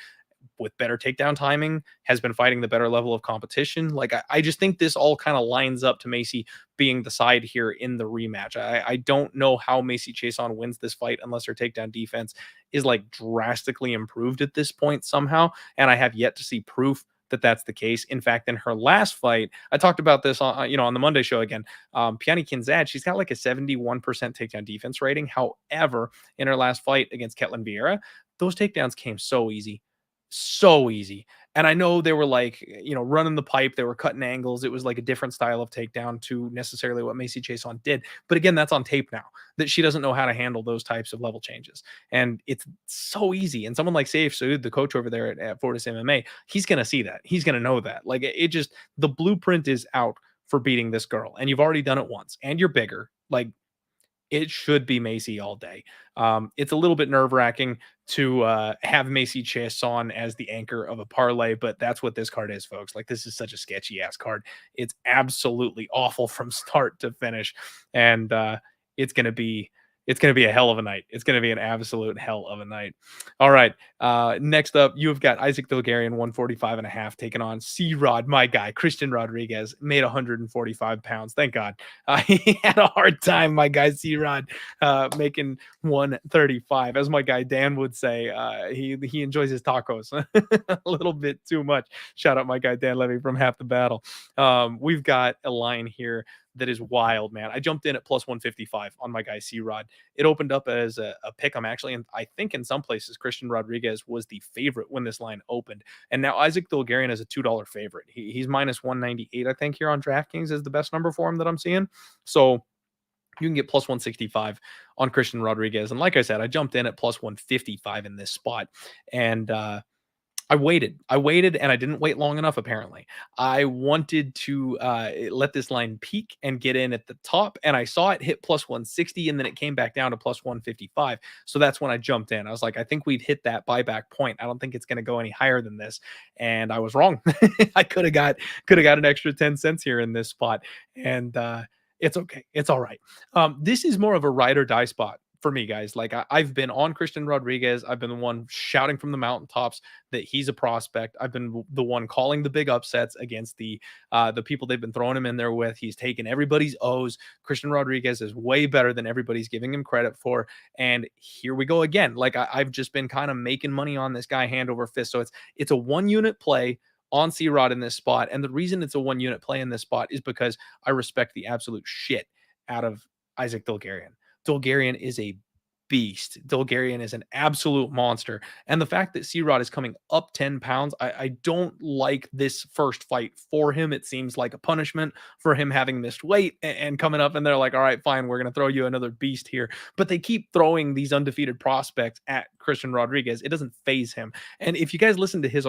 with better takedown timing, has been fighting the better level of competition. Like, I just think this all kind of lines up to Macy being the side here in the rematch. I don't know how Macy Chesson wins this fight unless her takedown defense is like drastically improved at this point somehow. And I have yet to see proof that that's the case. In fact, in her last fight, I talked about this on, on the Monday show again. Chesson Kianzad, she's got like a 71% takedown defense rating. However, in her last fight against Ketlin Vieira, those takedowns came so easy. So easy. And I know they were like, running the pipe, they were cutting angles. It was like a different style of takedown to necessarily what Macy Chesson did. But again, that's on tape now, that she doesn't know how to handle those types of level changes. And it's so easy. And someone like Saif Saud, the coach over there at Fortis MMA, he's going to see that. He's going to know that. Like, the blueprint is out for beating this girl. And you've already done it once. And you're bigger. Like, it should be Macy all day. It's a little bit nerve-wracking to have Macy Chesson as the anchor of a parlay, but that's what this card is, folks. Like, this is such a sketchy-ass card. It's absolutely awful from start to finish, and it's going to be a hell of a night. It's going to be an absolute hell of a night. All right. Next up, you've got Isaac Dulgarian, 145.5, taking on C-Rod, my guy, Christian Rodriguez, made 145 pounds. Thank God. He had a hard time, my guy, C-Rod, making 135. As my guy Dan would say, he enjoys his tacos a little bit too much. Shout out my guy, Dan Levy from Half the Battle. We've got a line here that is wild, man. I jumped in at plus 155 on my guy C-Rod. It opened up as a pick 'em actually, and I think in some places Christian Rodriguez was the favorite when this line opened. And now Isaac Dulgarian is a $2 favorite. He's minus 198, I think, here on DraftKings is the best number for him that I'm seeing. So you can get plus 165 on Christian Rodriguez. And like I said, I jumped in at plus 155 in this spot. And I waited and I didn't wait long enough. Apparently I wanted to let this line peak and get in at the top, and I saw it hit plus 160 and then it came back down to plus 155. So that's when I jumped in. I was like, I think we'd hit that buyback point. I don't think it's going to go any higher than this. And I was wrong. I could have got an extra 10 cents here in this spot. And it's okay. It's all right. This is more of a ride or die spot for me, guys. Like I've been on Christian Rodriguez. I've been the one shouting from the mountaintops that he's a prospect. I've been the one calling the big upsets against the people they've been throwing him in there with. He's taken everybody's O's. Christian Rodriguez is way better than everybody's giving him credit for. And here we go again. Like I've just been kind of making money on this guy hand over fist. So it's a 1 unit play on C-Rod in this spot. And the reason it's a 1 unit play in this spot is because I respect the absolute shit out of Isaac Dulgarian. Dulgarian is a beast. Dulgarian is an absolute monster. And the fact that C-Rod is coming up 10 pounds, I don't like this first fight for him. It seems like a punishment for him having missed weight and coming up, and they're like, all right, fine, we're going to throw you another beast here. But they keep throwing these undefeated prospects at Christian Rodriguez. It doesn't phase him. And if you guys listen to his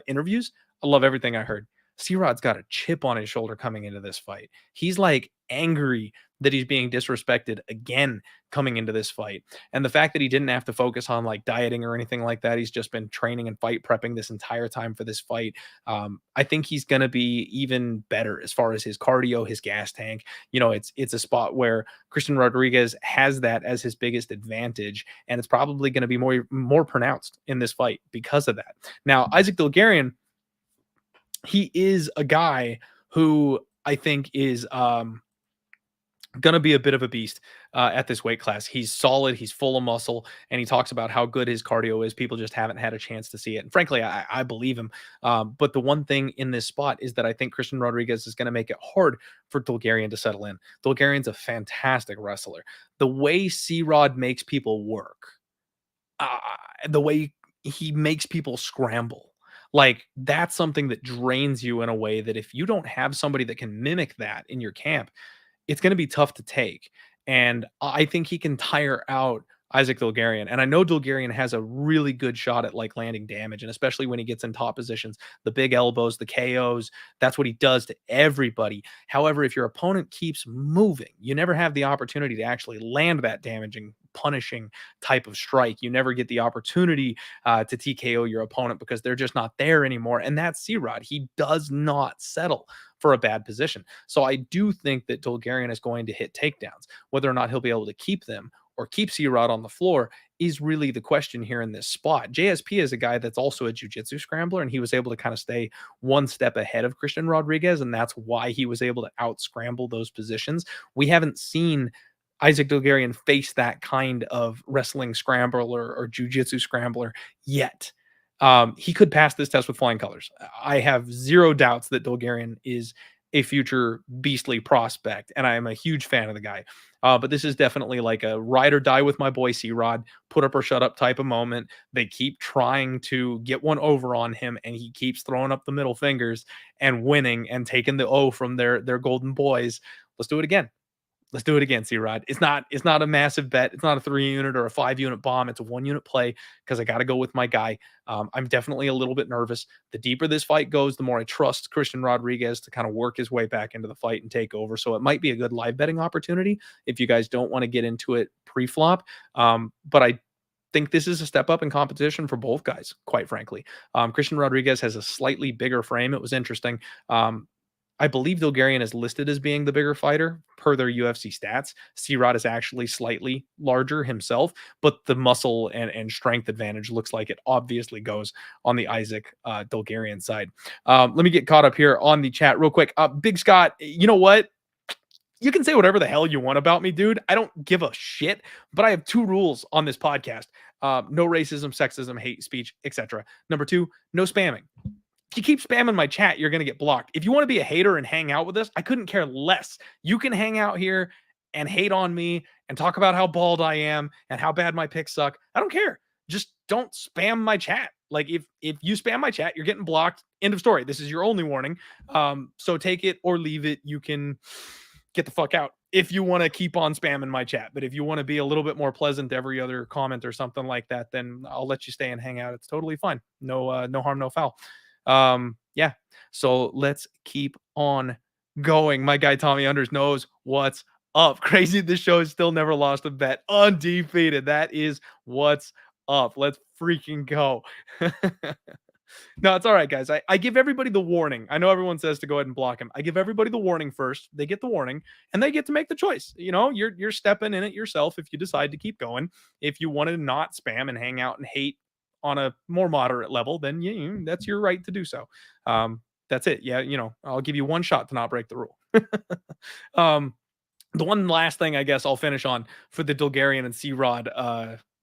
interviews, I love everything I heard. C-Rod's got a chip on his shoulder coming into this fight. He's like angry that he's being disrespected again coming into this fight. And the fact that he didn't have to focus on like dieting or anything like that, he's just been training and fight prepping this entire time for this fight. I think he's going to be even better as far as his cardio, his gas tank. You know, it's a spot where Christian Rodriguez has that as his biggest advantage, and it's probably going to be more pronounced in this fight because of that. Now, Isaac Dulgarian, he is a guy who I think is going to be a bit of a beast at this weight class. He's solid. He's full of muscle. And he talks about how good his cardio is. People just haven't had a chance to see it. And frankly, I believe him. But the one thing in this spot is that I think Christian Rodriguez is going to make it hard for Dulgarian to settle in. Dulgarian's a fantastic wrestler. The way C-Rod makes people work, the way he makes people scramble, like that's something that drains you in a way that if you don't have somebody that can mimic that in your camp, it's going to be tough to take. And I think he can tire out Isaac Dulgarian. And I know Dulgarian has a really good shot at like landing damage. And especially when he gets in top positions, the big elbows, the KOs, that's what he does to everybody. However, if your opponent keeps moving, you never have the opportunity to actually land that damaging, punishing type of strike. You never get the opportunity to TKO your opponent because they're just not there anymore. And that's C-Rod. He does not settle for a bad position. So I do think that Dulgarian is going to hit takedowns. Whether or not he'll be able to keep them or keep C-Rod on the floor is really the question here in this spot. JSP is a guy that's also a jiu-jitsu scrambler, and he was able to kind of stay one step ahead of Christian Rodriguez, and that's why he was able to out-scramble those positions. We haven't seen Isaac Dulgarian face that kind of wrestling scrambler or jiu-jitsu scrambler yet. He could pass this test with flying colors. I have zero doubts that Dulgarian is a future beastly prospect, and I am a huge fan of the guy. But this is definitely like a ride or die with my boy C-Rod, put up or shut up type of moment. They keep trying to get one over on him, and he keeps throwing up the middle fingers and winning and taking the O from their golden boys. Let's do it again. Let's do it again, C-Rod. It's not a massive bet. It's not a 3-unit or a 5-unit bomb. It's a 1-unit play because I got to go with my guy. I'm definitely a little bit nervous. The deeper this fight goes, the more I trust Christian Rodriguez to kind of work his way back into the fight and take over. So it might be a good live betting opportunity if you guys don't want to get into it pre-flop. But I think this is a step up in competition for both guys, quite frankly. Christian Rodriguez has a slightly bigger frame. It was interesting. I believe Dulgarian is listed as being the bigger fighter per their UFC stats. C-Rod is actually slightly larger himself, but the muscle and strength advantage looks like it obviously goes on the Isaac Dulgarian side. Let me get caught up here on the chat real quick. Big Scott, you know what? You can say whatever the hell you want about me, dude. I don't give a shit, but I have 2 rules on this podcast. No racism, sexism, hate speech, etc. Number 2, no spamming. If you keep spamming my chat, you're going to get blocked. If you want to be a hater and hang out with us, I couldn't care less. You can hang out here and hate on me and talk about how bald I am and how bad my picks suck. I don't care. Just don't spam my chat. Like if you spam my chat, you're getting blocked. End of story. This is your only warning. So take it or leave it. You can get the fuck out if you want to keep on spamming my chat. But if you want to be a little bit more pleasant to every other comment or something like that, then I'll let you stay and hang out. It's totally fine. No harm, no foul. Yeah, so let's keep on going. My guy Tommy Unders knows what's up. Crazy, this show has still never lost a bet. Undefeated. That is what's up. Let's freaking go. No, it's all right, guys. I give everybody the warning. I know everyone says to go ahead and block him. I give everybody the warning first. They get the warning, and they get to make the choice. You know, you're stepping in it yourself if you decide to keep going. If you want to not spam and hang out and hate on a more moderate level, then that's your right to do so. That's it. Yeah, I'll give you one shot to not break the rule. um, the one last thing I guess I'll finish on for the Dulgarian and C-Rod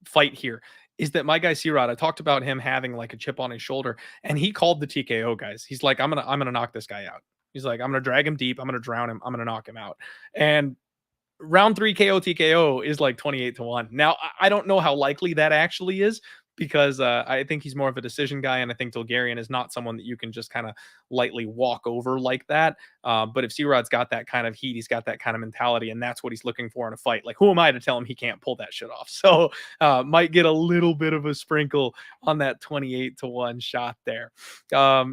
fight here is that my guy C-Rod, I talked about him having like a chip on his shoulder, and he called the TKO guys. He's like, I'm gonna knock this guy out. He's like, I'm gonna drag him deep, I'm gonna drown him, I'm gonna knock him out. And round 3 KO TKO is like 28-1. Now, I don't know how likely that actually is because I think he's more of a decision guy, and I think Dulgarian is not someone that you can just kind of lightly walk over like that. But if C-Rod's got that kind of heat, he's got that kind of mentality, and that's what he's looking for in a fight. Like, who am I to tell him he can't pull that shit off? So might get a little bit of a sprinkle on that 28-1 shot there.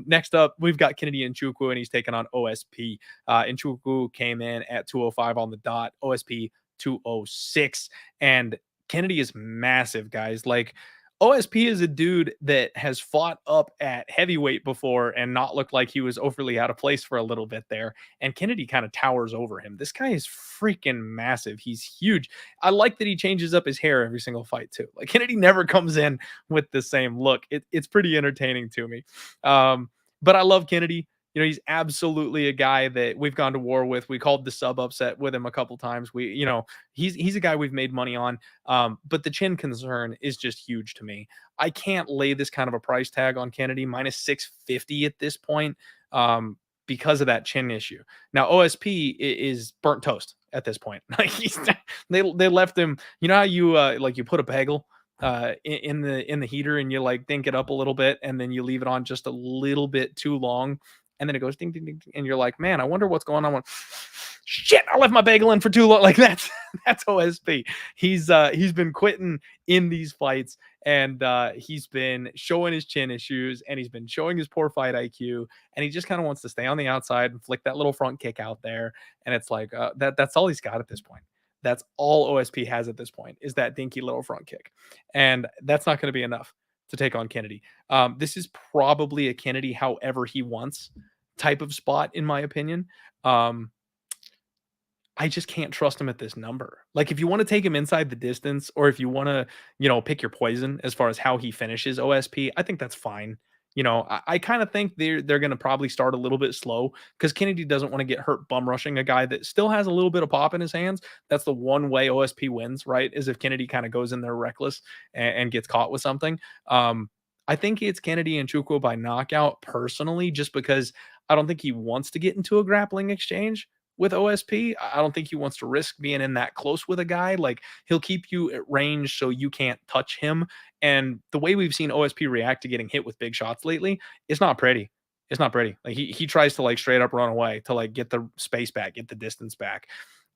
Next up, we've got Kennedy Inchukwu, and he's taking on OSP. Inchukwu came in at 205 on the dot, OSP 206, and Kennedy is massive, guys. Like, OSP is a dude that has fought up at heavyweight before and not looked like he was overly out of place for a little bit there. And Kennedy kind of towers over him. This guy is freaking massive. He's huge. I like that he changes up his hair every single fight too. Like, Kennedy never comes in with the same look. It's pretty entertaining to me. But I love Kennedy. He's absolutely a guy that we've gone to war with. We called the sub upset with him a couple times. He's a guy we've made money on. But the chin concern is just huge to me. I can't lay this kind of a price tag on Kennedy, minus 650 at this point, because of that chin issue. Now, OSP is burnt toast at this point. Like, they left him. You know how you put a bagel in the heater and you like dink it up a little bit and then you leave it on just a little bit too long, and then it goes ding ding ding, and you're like, man, I wonder what's going on. Shit, I left my bagel in for too long. Like, that's OSP. He's been quitting in these fights, and he's been showing his chin issues, and he's been showing his poor fight IQ, and he just kind of wants to stay on the outside and flick that little front kick out there. And it's like that's all he's got at this point. That's all OSP has at this point, is that dinky little front kick. And that's not going to be enough to take on Kennedy. This is probably a Kennedy however he wants type of spot, in my opinion. I just can't trust him at this number. Like, if you want to take him inside the distance, or if you want to, pick your poison as far as how he finishes OSP, I think that's fine. I kind of think they're going to probably start a little bit slow because Kennedy doesn't want to get hurt bum rushing a guy that still has a little bit of pop in his hands. That's the one way OSP wins, right? Is if Kennedy kind of goes in there reckless and gets caught with something. I think it's Kennedy and Inchukwu by knockout personally, just because I don't think he wants to get into a grappling exchange with OSP. I don't think he wants to risk being in that close with a guy. Like, he'll keep you at range so you can't touch him. And the way we've seen OSP react to getting hit with big shots lately, it's not pretty. It's not pretty. Like, he tries to like straight up run away to like get the space back, get the distance back.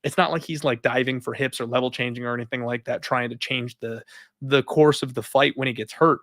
It's not like he's like diving for hips or level changing or anything like that, trying to change the course of the fight when he gets hurt.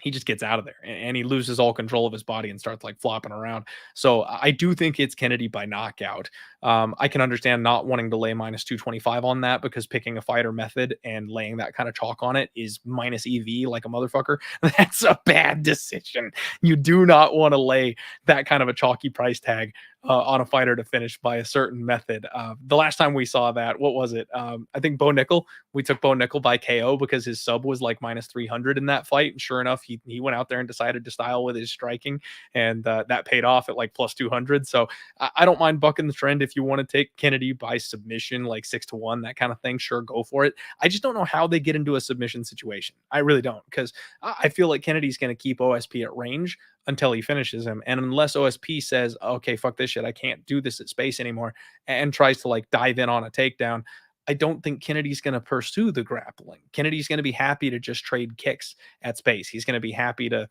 He just gets out of there and he loses all control of his body and starts like flopping around. So I do think it's Kennedy by knockout. I can understand not wanting to lay minus 225 on that, because picking a fighter method and laying that kind of chalk on it is minus EV like a motherfucker. That's a bad decision. You do not want to lay that kind of a chalky price tag on a fighter to finish by a certain method. The last time we saw that, what was it? I think Bo Nickel. We took Bo Nickel by KO because his sub was like minus 300 in that fight. And sure enough, he went out there and decided to style with his striking, and that paid off at like plus 200. So I don't mind bucking the trend. If you want to take Kennedy by submission, like 6-1, that kind of thing, sure, go for it. I just don't know how they get into a submission situation. I really don't, because I feel like Kennedy's going to keep OSP at range until he finishes him. And unless OSP says, okay, fuck this shit, I can't do this at space anymore, and tries to like dive in on a takedown, I don't think Kennedy's going to pursue the grappling. Kennedy's going to be happy to just trade kicks at space. He's going to be happy to,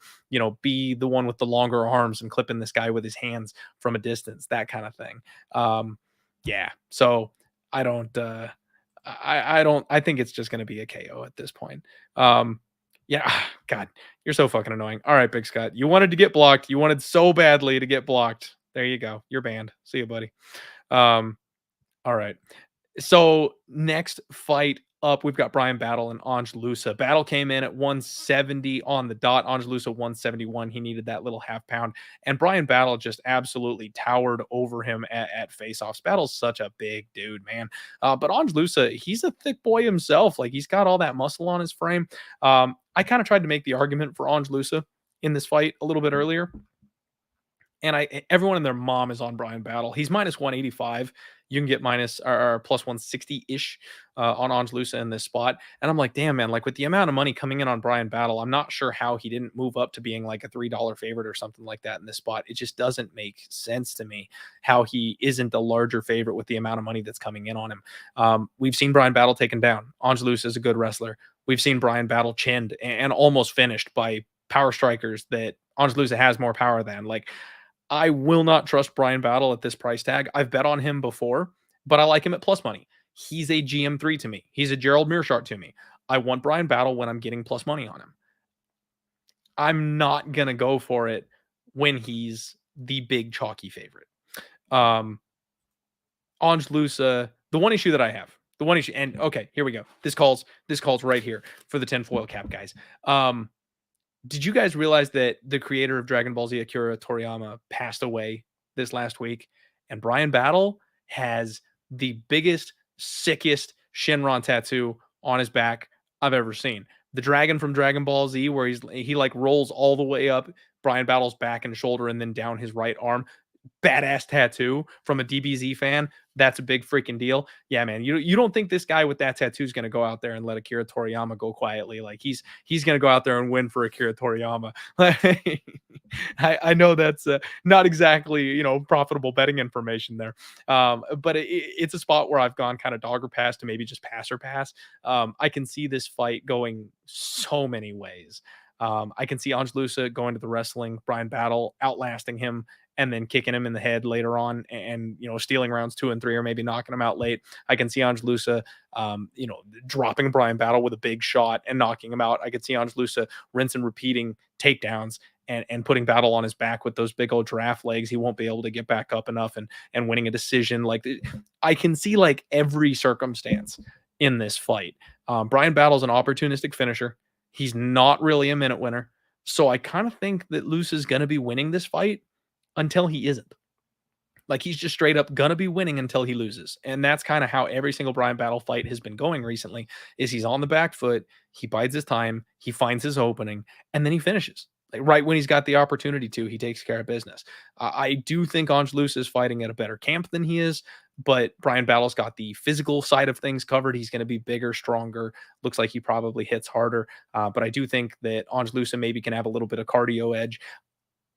be the one with the longer arms and clipping this guy with his hands from a distance, that kind of thing. Yeah. So I don't, I think it's just going to be a KO at this point. Yeah, God, you're so fucking annoying. All right, Big Scott, you wanted to get blocked. You wanted so badly to get blocked. There you go. You're banned. See you, buddy. All right. So next fight up, we've got Brian Battle and Ange Loosa. Battle came in at 170 on the dot. Ange Loosa 171. He needed that little half pound. And Brian Battle just absolutely towered over him at face-offs. Battle's such a big dude, man. But Ange Loosa, he's a thick boy himself. Like, he's got all that muscle on his frame. I kind of tried to make the argument for Ange Loosa in this fight a little bit earlier. And everyone and their mom is on Brian Battle. He's minus 185. You can get minus or plus 160-ish on Ange Loosa in this spot. And I'm like, damn, man, like with the amount of money coming in on Brian Battle, I'm not sure how he didn't move up to being like a $3 favorite or something like that in this spot. It just doesn't make sense to me how he isn't a larger favorite with the amount of money that's coming in on him. We've seen Brian Battle taken down. Ange Loosa is a good wrestler. We've seen Brian Battle chinned and almost finished by power strikers that Ange Loosa has more power than. Like, I will not trust Brian Battle at this price tag. I've bet on him before, but I like him at plus money. He's a GM3 to me. He's a Gerald Meerschaert to me. I want Brian Battle when I'm getting plus money on him. I'm not going to go for it when he's the big chalky favorite. Ange Loosa, the one issue that I have, and okay, here we go. This calls right here for the tinfoil cap, guys. Did you guys realize that the creator of Dragon Ball Z, Akira Toriyama, passed away this last week? And Brian Battle has the biggest, sickest Shenron tattoo on his back I've ever seen. The dragon from Dragon Ball Z, where he like rolls all the way up Brian Battle's back and shoulder and then down his right arm. Badass tattoo from a DBZ fan. That's a big freaking deal. Yeah, man. You don't think this guy with that tattoo is going to go out there and let Akira Toriyama go quietly? Like, he's going to go out there and win for Akira Toriyama. I know that's not exactly, profitable betting information there. But it's a spot where I've gone kind of dog or pass to maybe just pass or pass. I can see this fight going so many ways. I can see Ange Loosa going to the wrestling, Brian Battle outlasting him, and then kicking him in the head later on and stealing rounds 2 and 3 or maybe knocking him out late. I can see Ange Loosa, dropping Brian Battle with a big shot and knocking him out. I could see Ange Loosa rinse and repeating takedowns and putting Battle on his back with those big old giraffe legs. He won't be able to get back up enough and winning a decision. Like, I can see like every circumstance in this fight. Brian Battle's an opportunistic finisher. He's not really a minute winner. So I kind of think that Loosa's going to be winning this fight until he isn't. Like, he's just straight up gonna be winning until he loses. And that's kind of how every single Brian Battle fight has been going recently, is he's on the back foot, he bides his time, he finds his opening, and then he finishes. Like, right when he's got the opportunity to, he takes care of business. I do think Ange Loosa is fighting at a better camp than he is, but Brian Battle's got the physical side of things covered. He's going to be bigger, stronger. Looks like he probably hits harder. But I do think that Ange Loosa maybe can have a little bit of cardio edge.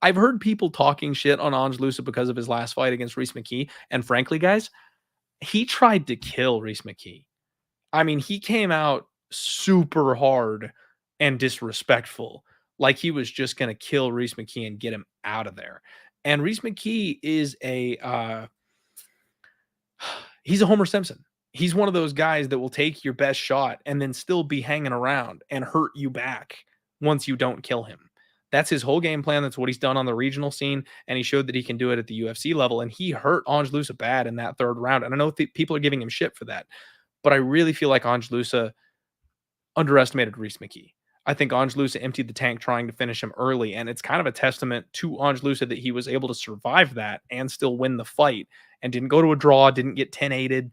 I've heard people talking shit on Ange Loosa because of his last fight against Reese McKee. And frankly, guys, he tried to kill Reese McKee. I mean, he came out super hard and disrespectful, like he was just going to kill Reese McKee and get him out of there. And Reese McKee is he's a Homer Simpson. He's one of those guys that will take your best shot and then still be hanging around and hurt you back once you don't kill him. That's his whole game plan. That's what he's done on the regional scene, and he showed that he can do it at the UFC level, and he hurt Ange Loosa bad in that third round, and I know people are giving him shit for that, but I really feel like Ange Loosa underestimated Reese McKee. I think Ange Loosa emptied the tank trying to finish him early, and it's kind of a testament to Ange Loosa that he was able to survive that and still win the fight and didn't go to a draw, didn't get 10-8'd,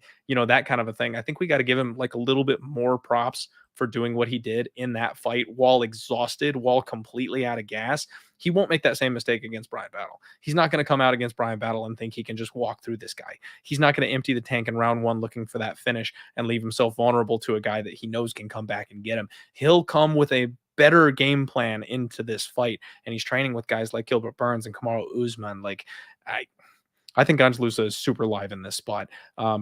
that kind of a thing. I think we got to give him like a little bit more props for doing what he did in that fight while exhausted, while completely out of gas. He won't make that same mistake against Brian Battle. He's not going to come out against Brian Battle and think he can just walk through this guy. He's not going to empty the tank in round 1 looking for that finish and leave himself vulnerable to a guy that he knows can come back and get him. He'll come with a better game plan into this fight, and he's training with guys like Gilbert Burns and Kamaru Usman. Like, I think Ange Loosa is super live in this spot.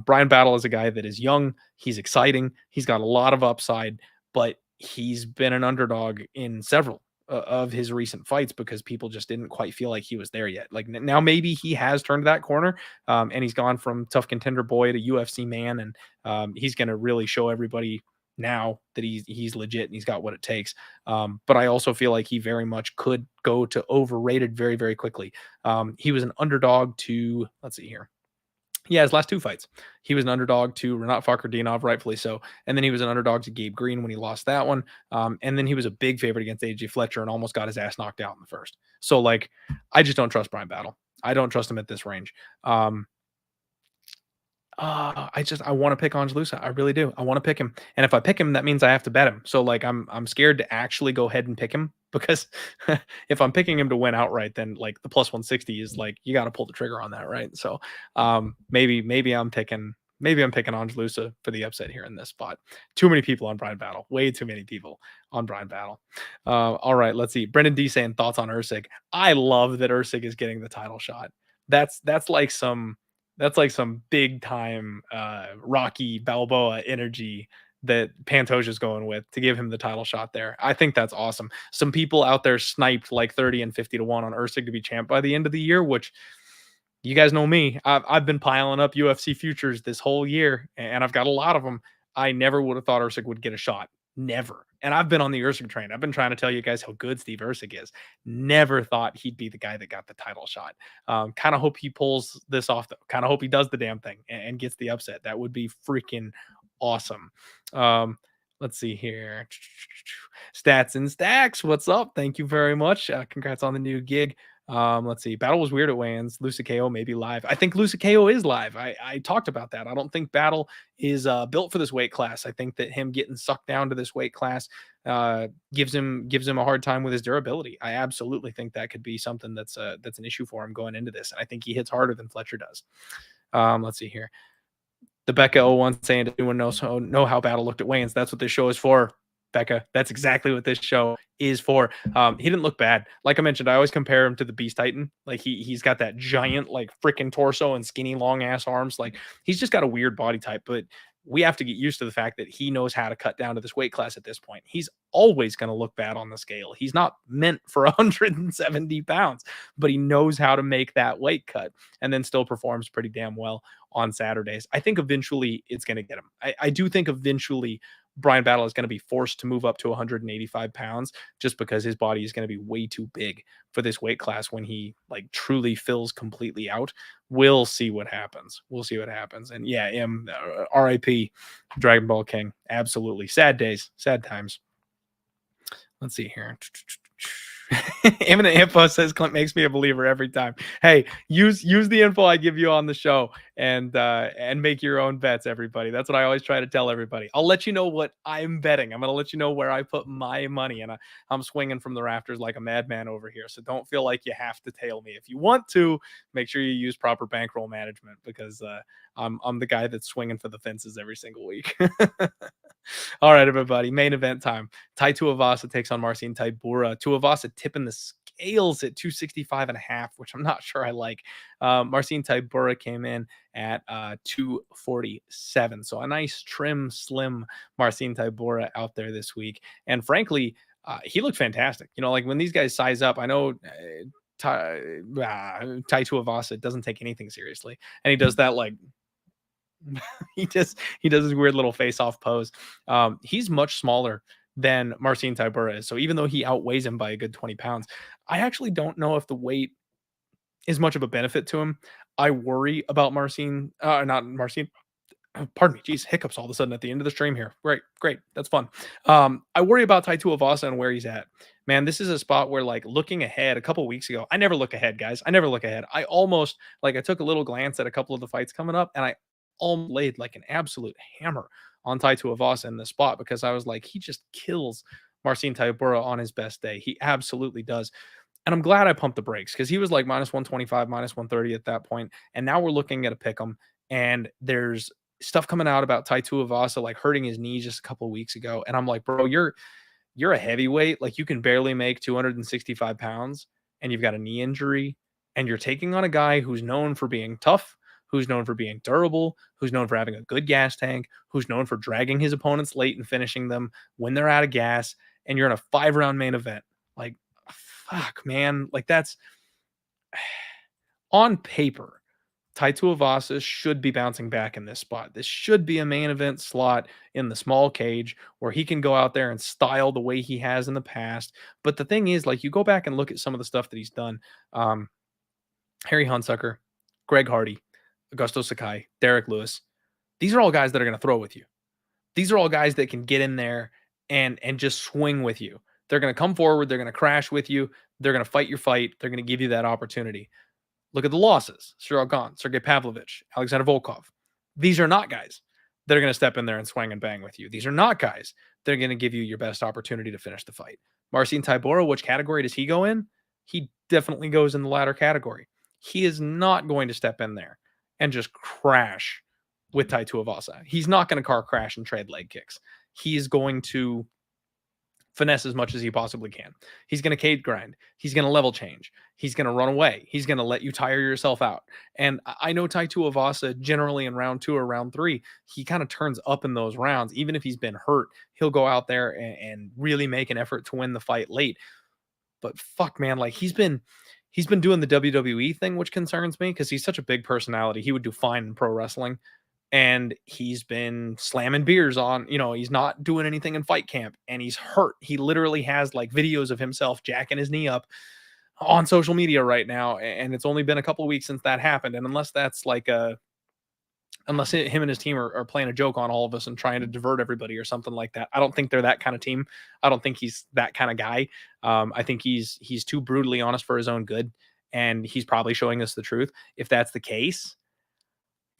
Brian Battle is a guy that is young. He's exciting. He's got a lot of upside, but he's been an underdog in several of his recent fights because people just didn't quite feel like he was there yet. Like, now maybe he has turned that corner, and he's gone from tough contender boy to UFC man, and he's going to really show everybody now that he's legit and he's got what it takes. But I also feel like he very much could go to overrated very, very quickly. He was an underdog to, let's see here. Yeah, his last two fights. He was an underdog to Renat Fakhretdinov, rightfully so, and then he was an underdog to Gabe Green when he lost that one. And then he was a big favorite against AJ Fletcher and almost got his ass knocked out in the first. So like, I just don't trust Brian Battle. I don't trust him at this range. I want to pick Angelusa. I really do. I want to pick him. And if I pick him, that means I have to bet him. So like I'm scared to actually go ahead and pick him because if I'm picking him to win outright, then like the plus 160 is like you got to pull the trigger on that, right? So maybe I'm picking Angelusa for the upset here in this spot. Too many people on Brian Battle. Way too many people on Brian Battle. All right, let's see. Brendan D saying thoughts on Usyk. I love that Usyk is getting the title shot. That's like some big time Rocky Balboa energy that Pantoja's going with to give him the title shot there. I think that's awesome. Some people out there sniped like 30 and 50 to 1 on Usyk to be champ by the end of the year, which you guys know me. I've been piling up UFC futures this whole year, and I've got a lot of them. I never would have thought Usyk would get a shot. Never. And I've been on the Usyk train. I've been trying to tell you guys how good Steve Usyk is. Never thought he'd be the guy that got the title shot. Kind of hope he pulls this off, though. Kind of hope he does the damn thing and gets the upset. That would be freaking awesome. Let's see here. Stats and Stacks. What's up? Thank you very much. Congrats on the new gig. Let's see. Battle was weird at weigh-ins. Lusa maybe live. I think Lusa is live. I talked about that. I don't think Battle is built for this weight class. I think that him getting sucked down to this weight class gives him a hard time with his durability. I absolutely think that could be something that's an issue for him going into this. I think he hits harder than Fletcher does. Let's see here. The Becca 01 saying, does anyone know how Battle looked at weigh-ins? That's what this show is for. Becca, that's exactly what this show is for. He didn't look bad. Like I mentioned, I always compare him to the Beast Titan. Like he's got that giant, like freaking torso and skinny, long ass arms. Like he's just got a weird body type, but we have to get used to the fact that he knows how to cut down to this weight class at this point. He's always going to look bad on the scale. He's not meant for 170 pounds, but he knows how to make that weight cut and then still performs pretty damn well on Saturdays. I think eventually it's going to get him. I do think eventually Brian Battle is going to be forced to move up to 185 pounds just because his body is going to be way too big for this weight class when he like truly fills completely out. We'll see what happens. And yeah, RIP Dragon Ball King. Absolutely. Sad days, sad times. Let's see here. Imminent info says Clint makes me a believer every time. Hey, use the info I give you on the show and make your own bets, everybody. That's what I always try to tell everybody. I'll let you know what I'm betting. I'm going to let you know where I put my money, and I'm swinging from the rafters like a madman over here. So don't feel like you have to tail me. If you want to, make sure you use proper bankroll management because I'm the guy that's swinging for the fences every single week. All right, everybody. Main event time. Tai Tuivasa takes on Marcin Tybura. Tuivasa tipping the scales at 265.5, which I'm not sure I like. Marcin Tybura came in at 247. So a nice, trim, slim Marcin Tybura out there this week. And frankly, he looked fantastic. You know, like when these guys size up, I know Tai Tuivasa doesn't take anything seriously. And he does that like he does his weird little face-off pose. He's much smaller than Marcin Tybura is. So even though he outweighs him by a good 20 pounds, I actually don't know if the weight is much of a benefit to him. I worry about Marcin, pardon me, geez, hiccups all of a sudden at the end of the stream here. Great, that's fun. I worry about Tai Tuivasa and where he's at. Man, this is a spot where, like, looking ahead a couple weeks ago, I never look ahead, guys. I never look ahead. I almost, like, I took a little glance at a couple of the fights coming up, and I almost laid like an absolute hammer on Tai Tuivasa in this spot because I was like, he just kills Marcin Tybura on his best day. He absolutely does. And I'm glad I pumped the brakes because he was like minus 125, minus 130 at that point. And now we're looking at a pick'em, and there's stuff coming out about Tai Tuivasa like hurting his knee just a couple of weeks ago. And I'm like, bro, you're a heavyweight. Like you can barely make 265 pounds and you've got a knee injury and you're taking on a guy who's known for being tough, who's known for being durable, who's known for having a good gas tank, who's known for dragging his opponents late and finishing them when they're out of gas, and you're in a 5-round main event. Like, fuck, man. Like, that's on paper. Tai Tuivasa should be bouncing back in this spot. This should be a main event slot in the small cage where he can go out there and style the way he has in the past. But the thing is, like, you go back and look at some of the stuff that he's done. Harry Hunsucker, Greg Hardy, Augusto Sakai, Derek Lewis. These are all guys that are going to throw with you. These are all guys that can get in there and just swing with you. They're going to come forward. They're going to crash with you. They're going to fight your fight. They're going to give you that opportunity. Look at the losses. Cyril Gane, Sergey Pavlovich, Alexander Volkov. These are not guys that are going to step in there and swing and bang with you. These are not guys that are going to give you your best opportunity to finish the fight. Marcin Tybura, which category does he go in? He definitely goes in the latter category. He is not going to step in there and just crash with Tai Tuivasa. He's not going to car crash and trade leg kicks. He's going to finesse as much as he possibly can. He's going to cage grind. He's going to level change. He's going to run away. He's going to let you tire yourself out. And I know Tai Tuivasa generally in round 2 or round 3, he kind of turns up in those rounds. Even if he's been hurt, he'll go out there and really make an effort to win the fight late. But fuck, man, like he's been doing the WWE thing, which concerns me because he's such a big personality. He would do fine in pro wrestling. And he's been slamming beers on, he's not doing anything in fight camp and he's hurt. He literally has like videos of himself jacking his knee up on social media right now. And it's only been a couple of weeks since that happened. And unless that's like unless him and his team are playing a joke on all of us and trying to divert everybody or something like that, I don't think they're that kind of team. I don't think he's that kind of guy. I think he's too brutally honest for his own good. And he's probably showing us the truth. If that's the case,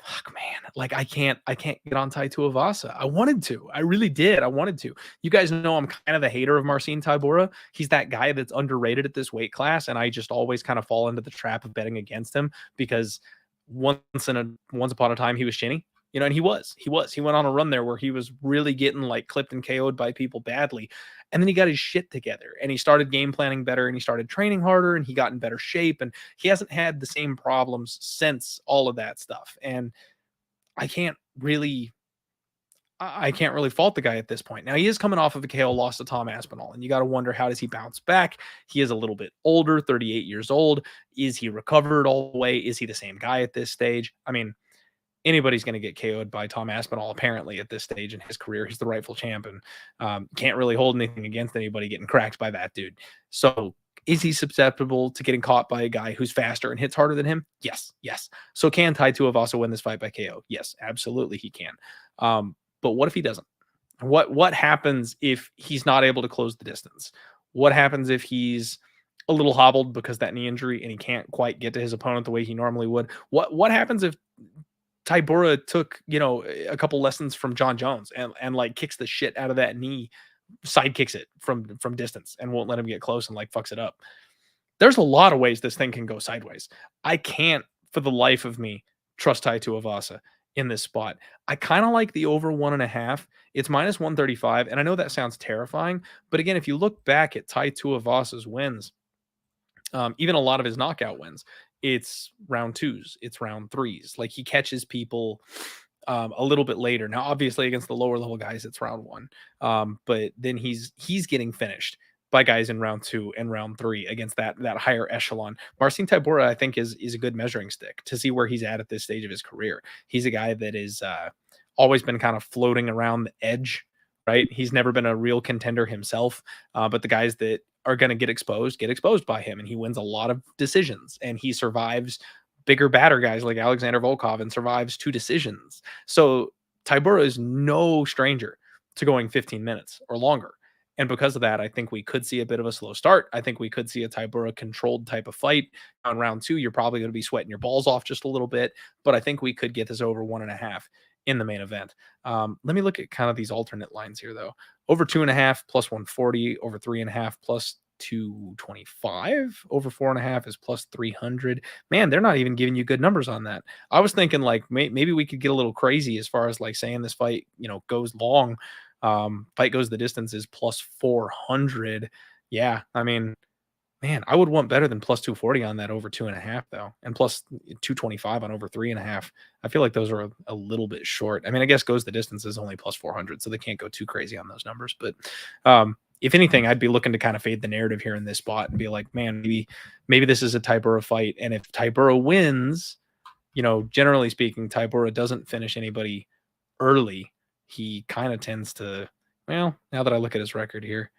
fuck, man, like I can't get on Tai Tuivasa. I wanted to. I really did. I wanted to. You guys know I'm kind of a hater of Marcin Tybura. He's that guy that's underrated at this weight class, and I just always kind of fall into the trap of betting against him because once upon a time he was shinny. And he went on a run there where he was really getting like clipped and KO'd by people badly. And then he got his shit together and he started game planning better and he started training harder and he got in better shape and he hasn't had the same problems since all of that stuff. And I can't really fault the guy at this point. Now he is coming off of a KO loss to Tom Aspinall and you got to wonder, how does he bounce back? He is a little bit older, 38 years old. Is he recovered all the way? Is he the same guy at this stage? I mean, anybody's going to get KO'd by Tom Aspinall, apparently, at this stage in his career. He's the rightful champ and can't really hold anything against anybody getting cracked by that dude. So is he susceptible to getting caught by a guy who's faster and hits harder than him? Yes. So can Tai Tuivasa win this fight by KO? Yes, absolutely he can. But what if he doesn't? What happens if he's not able to close the distance? What happens if he's a little hobbled because that knee injury and he can't quite get to his opponent the way he normally would? What happens if Tybura took, a couple lessons from John Jones and like kicks the shit out of that knee, side kicks it from distance and won't let him get close and like fucks it up? There's a lot of ways this thing can go sideways. I can't for the life of me trust Tai Tuivasa in this spot. I kind of like the over 1.5. It's minus 135. And I know that sounds terrifying, but again, if you look back at Tai Tuivasa's wins, even a lot of his knockout wins, it's round 2s, it's round 3s. Like he catches people a little bit later. Now, obviously against the lower level guys, it's round 1. But then he's getting finished by guys in round 2 and round 3 against that higher echelon. Marcin Tybura, I think, is a good measuring stick to see where he's at this stage of his career. He's a guy that is always been kind of floating around the edge, right? He's never been a real contender himself, but the guys that are going to get exposed by him, and he wins a lot of decisions, and he survives bigger, badder guys like Alexander Volkov and survives 2 decisions. So Tybura is no stranger to going 15 minutes or longer. And because of that, I think we could see a bit of a slow start. I think we could see a Tybura controlled type of fight. On round 2, you're probably going to be sweating your balls off just a little bit, but I think we could get this over 1.5 in the main event. Let me look at kind of these alternate lines here, though. Over 2.5 plus 140, over 3.5 plus 225, over 4.5 is plus 300. Man, they're not even giving you good numbers on that. I was thinking like maybe we could get a little crazy as far as like saying this fight, goes long. Fight goes the distance is plus 400. Yeah, I mean, man, I would want better than plus 240 on that over 2.5 though, and plus 225 on over 3.5. I feel like those are a little bit short. I mean, I guess goes the distance is only plus 400, so they can't go too crazy on those numbers. But if anything, I'd be looking to kind of fade the narrative here in this spot and be like, man, maybe this is a Tybura fight, and if Tybura wins, generally speaking, Tybura doesn't finish anybody early. He kind of tends to, well, now that I look at his record here,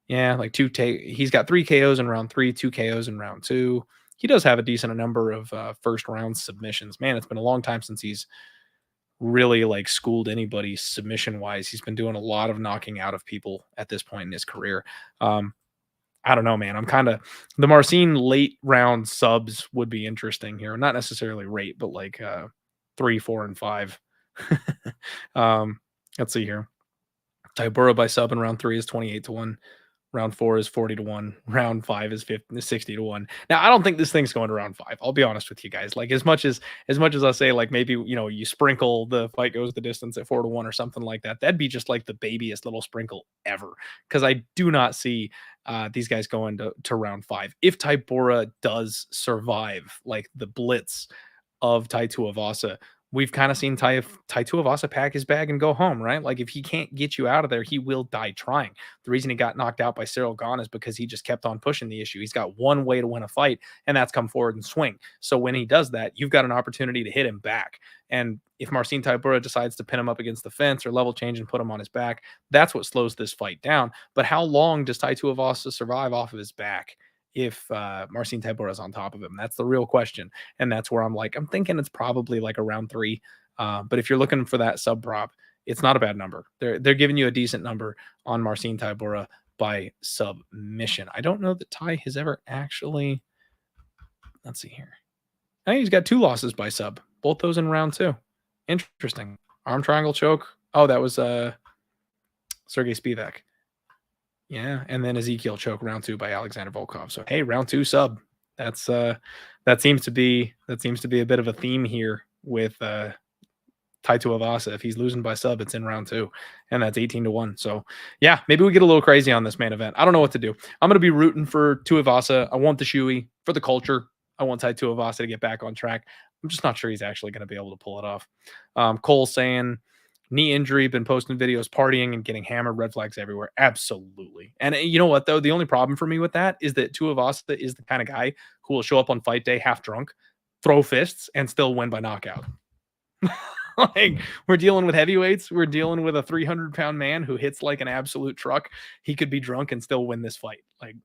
yeah, like he's got 3 KOs in round 3, 2 KOs in round 2, he does have a decent number of first round submissions. Man, it's been a long time since he's really like schooled anybody submission wise. He's been doing a lot of knocking out of people at this point in his career. I don't know, man. I'm kind of the Marcin late round subs would be interesting here. Not necessarily rate, but like 3, 4, and 5. Let's see here. Tybura by sub in round 3 is 28-1. Round 4 is 40-1. Round 5 is 60-1. Now, I don't think this thing's going to round 5. I'll be honest with you guys. Like as much as I say, like maybe you sprinkle the fight goes the distance at 4-1 or something like that. That'd be just like the babyest little sprinkle ever. Because I do not see these guys going to round 5. If Tybura does survive like the blitz of Tai Tuivasa, we've kind of seen Tai Tuivasa pack his bag and go home, right? Like if he can't get you out of there, he will die trying. The reason he got knocked out by Cyril Gane is because he just kept on pushing the issue. He's got one way to win a fight, and that's come forward and swing. So when he does that, you've got an opportunity to hit him back. And if Marcin Tybura decides to pin him up against the fence or level change and put him on his back, that's what slows this fight down. But how long does Tai Tuivasa survive off of his back if Marcin Tybura is on top of him? That's the real question. And that's where I'm thinking it's probably like a round 3. But if you're looking for that sub prop, it's not a bad number. They're giving you a decent number on Marcin Tybura by submission. I don't know that Tai has ever actually, let's see here. I think he's got 2 losses by sub, both those in round 2. Interesting. Arm triangle choke. Oh, that was Sergey Spivak. Yeah, and then Ezekiel choke round 2 by Alexander Volkov. So hey, round 2 sub. That's that seems to be a bit of a theme here with Tai Tuivasa. If he's losing by sub, it's in round 2, and that's 18-1. So yeah, maybe we get a little crazy on this main event. I don't know what to do. I'm gonna be rooting for Tuivasa. I want the shoey for the culture. I want Tai Tuivasa to get back on track. I'm just not sure he's actually going to be able to pull it off. Cole saying, knee injury, been posting videos, partying and getting hammered, red flags everywhere. Absolutely. And you know what, though? The only problem for me with that is that Tuivasa is the kind of guy who will show up on fight day half drunk, throw fists, and still win by knockout. Like, we're dealing with heavyweights. We're dealing with a 300-pound man who hits like an absolute truck. He could be drunk and still win this fight. Like,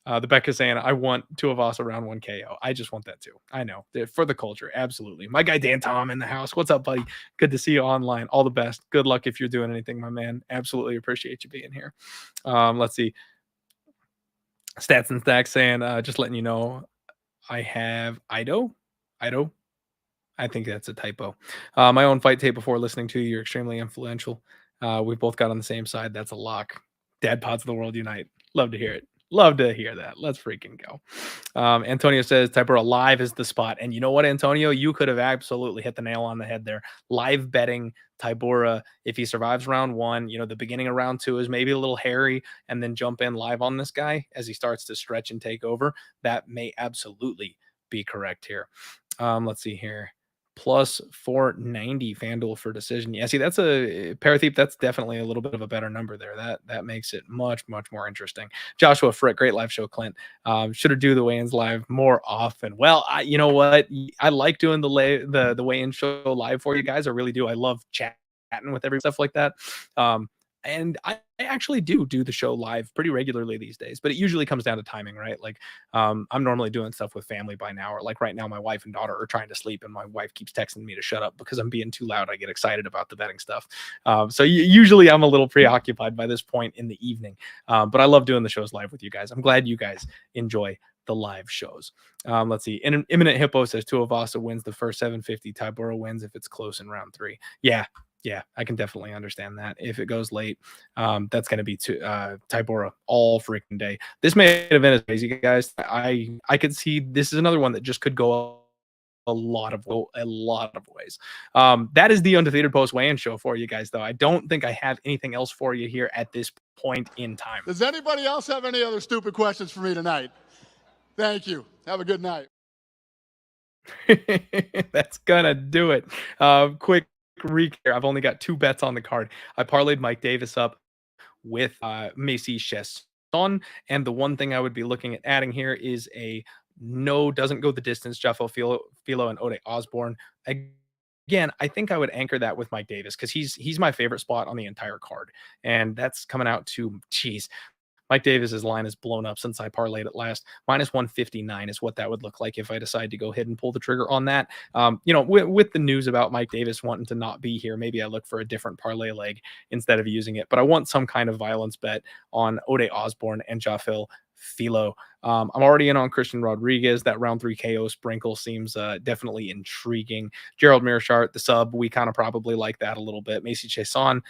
the Becca saying, I want Tuivasa round 1 KO. I just want that too. I know. For the culture. Absolutely. My guy Dan Tom in the house. What's up, buddy? Good to see you online. All the best. Good luck if you're doing anything, my man. Absolutely appreciate you being here. Let's see. Stats and Stacks saying, just letting you know, I have Ido. I think that's a typo. My own fight tape before listening to you. You're extremely influential. We both got on the same side. That's a lock. Dad pods of the world unite. Love to hear it. Love to hear that. Let's freaking go. Antonio says Tybura live is the spot. And you know what, Antonio? You could have absolutely hit the nail on the head there. Live betting Tybura, if he survives round 1, the beginning of round 2 is maybe a little hairy, and then jump in live on this guy as he starts to stretch and take over. That may absolutely be correct here. Let's see here. Plus 490 FanDuel for decision. Yeah, see, that's a Paratheep. That's definitely a little bit of a better number there. That makes it much, much more interesting. Joshua Frick, great live show, Clint. Should do the weigh-ins live more often. Well, you know what? I like doing the weigh-in show live for you guys. I really do. I love chatting with every stuff like that. And I actually do the show live pretty regularly these days, but it usually comes down to timing, right? Like, I'm normally doing stuff with family by now, or like right now, my wife and daughter are trying to sleep, and my wife keeps texting me to shut up because I'm being too loud. I get excited about the betting stuff. So usually I'm a little preoccupied by this point in the evening, but I love doing the shows live with you guys. I'm glad you guys enjoy the live shows. Let's see. Imminent Hippo says Tuivasa wins the first 750. Tybura wins if it's close in round 3. Yeah, I can definitely understand that. If it goes late, that's going to be Tybura all freaking day. This main event is crazy, guys. I could see this is another one that just could go a lot of ways. That is the Undefeated Post Weigh-In show for you guys, though. I don't think I have anything else for you here at this point in time. Does anybody else have any other stupid questions for me tonight? Thank you. Have a good night. That's gonna do it. Quick recap. I've only got 2 bets on the card. I parlayed Mike Davis up with Macy Chesson, and the one thing I would be looking at adding here is a doesn't go the distance Filo and Osborne. Again, I think I would anchor that with Mike Davis because he's my favorite spot on the entire card, and that's coming out to Mike Davis's line is blown up since I parlayed it last. -159 is what that would look like if I decide to go ahead and pull the trigger on that. With the news about Mike Davis wanting to not be here, maybe I look for a different parlay leg instead of using it. But I want some kind of violence bet on Ode Osborne and Jafil Filo. I'm already in on Christian Rodriguez. That round 3 KO sprinkle seems definitely intriguing. Gerald Meerschaert, the sub, we kind of probably like that a little bit. Macy Chesson,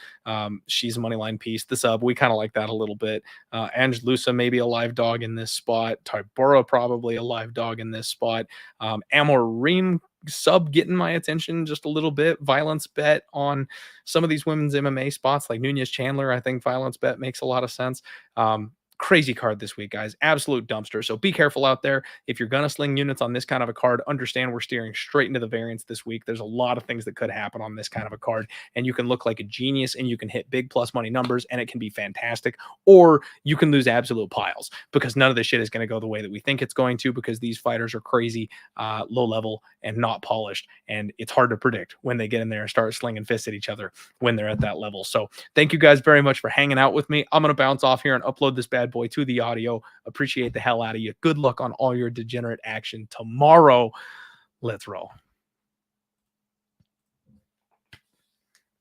she's a money line piece. The sub, we kind of like that a little bit. Ange Lusa, maybe a live dog in this spot. Tybura, probably a live dog in this spot. Amarim sub getting my attention just a little bit. Violence bet on some of these women's MMA spots like Nunes Chandler. I think violence bet makes a lot of sense. Crazy card this week, guys. Absolute dumpster. So be careful out there. If you're going to sling units on this kind of a card, understand we're steering straight into the variance this week. There's a lot of things that could happen on this kind of a card, and you can look like a genius and you can hit big plus money numbers and it can be fantastic, or you can lose absolute piles because none of this shit is going to go the way that we think it's going to, because these fighters are crazy, low level and not polished, and it's hard to predict when they get in there and start slinging fists at each other when they're at that level. So thank you guys very much for hanging out with me. I'm going to bounce off here and upload this bad boy to the audio. Appreciate the hell out of you. Good luck on all your degenerate action tomorrow. Let's roll.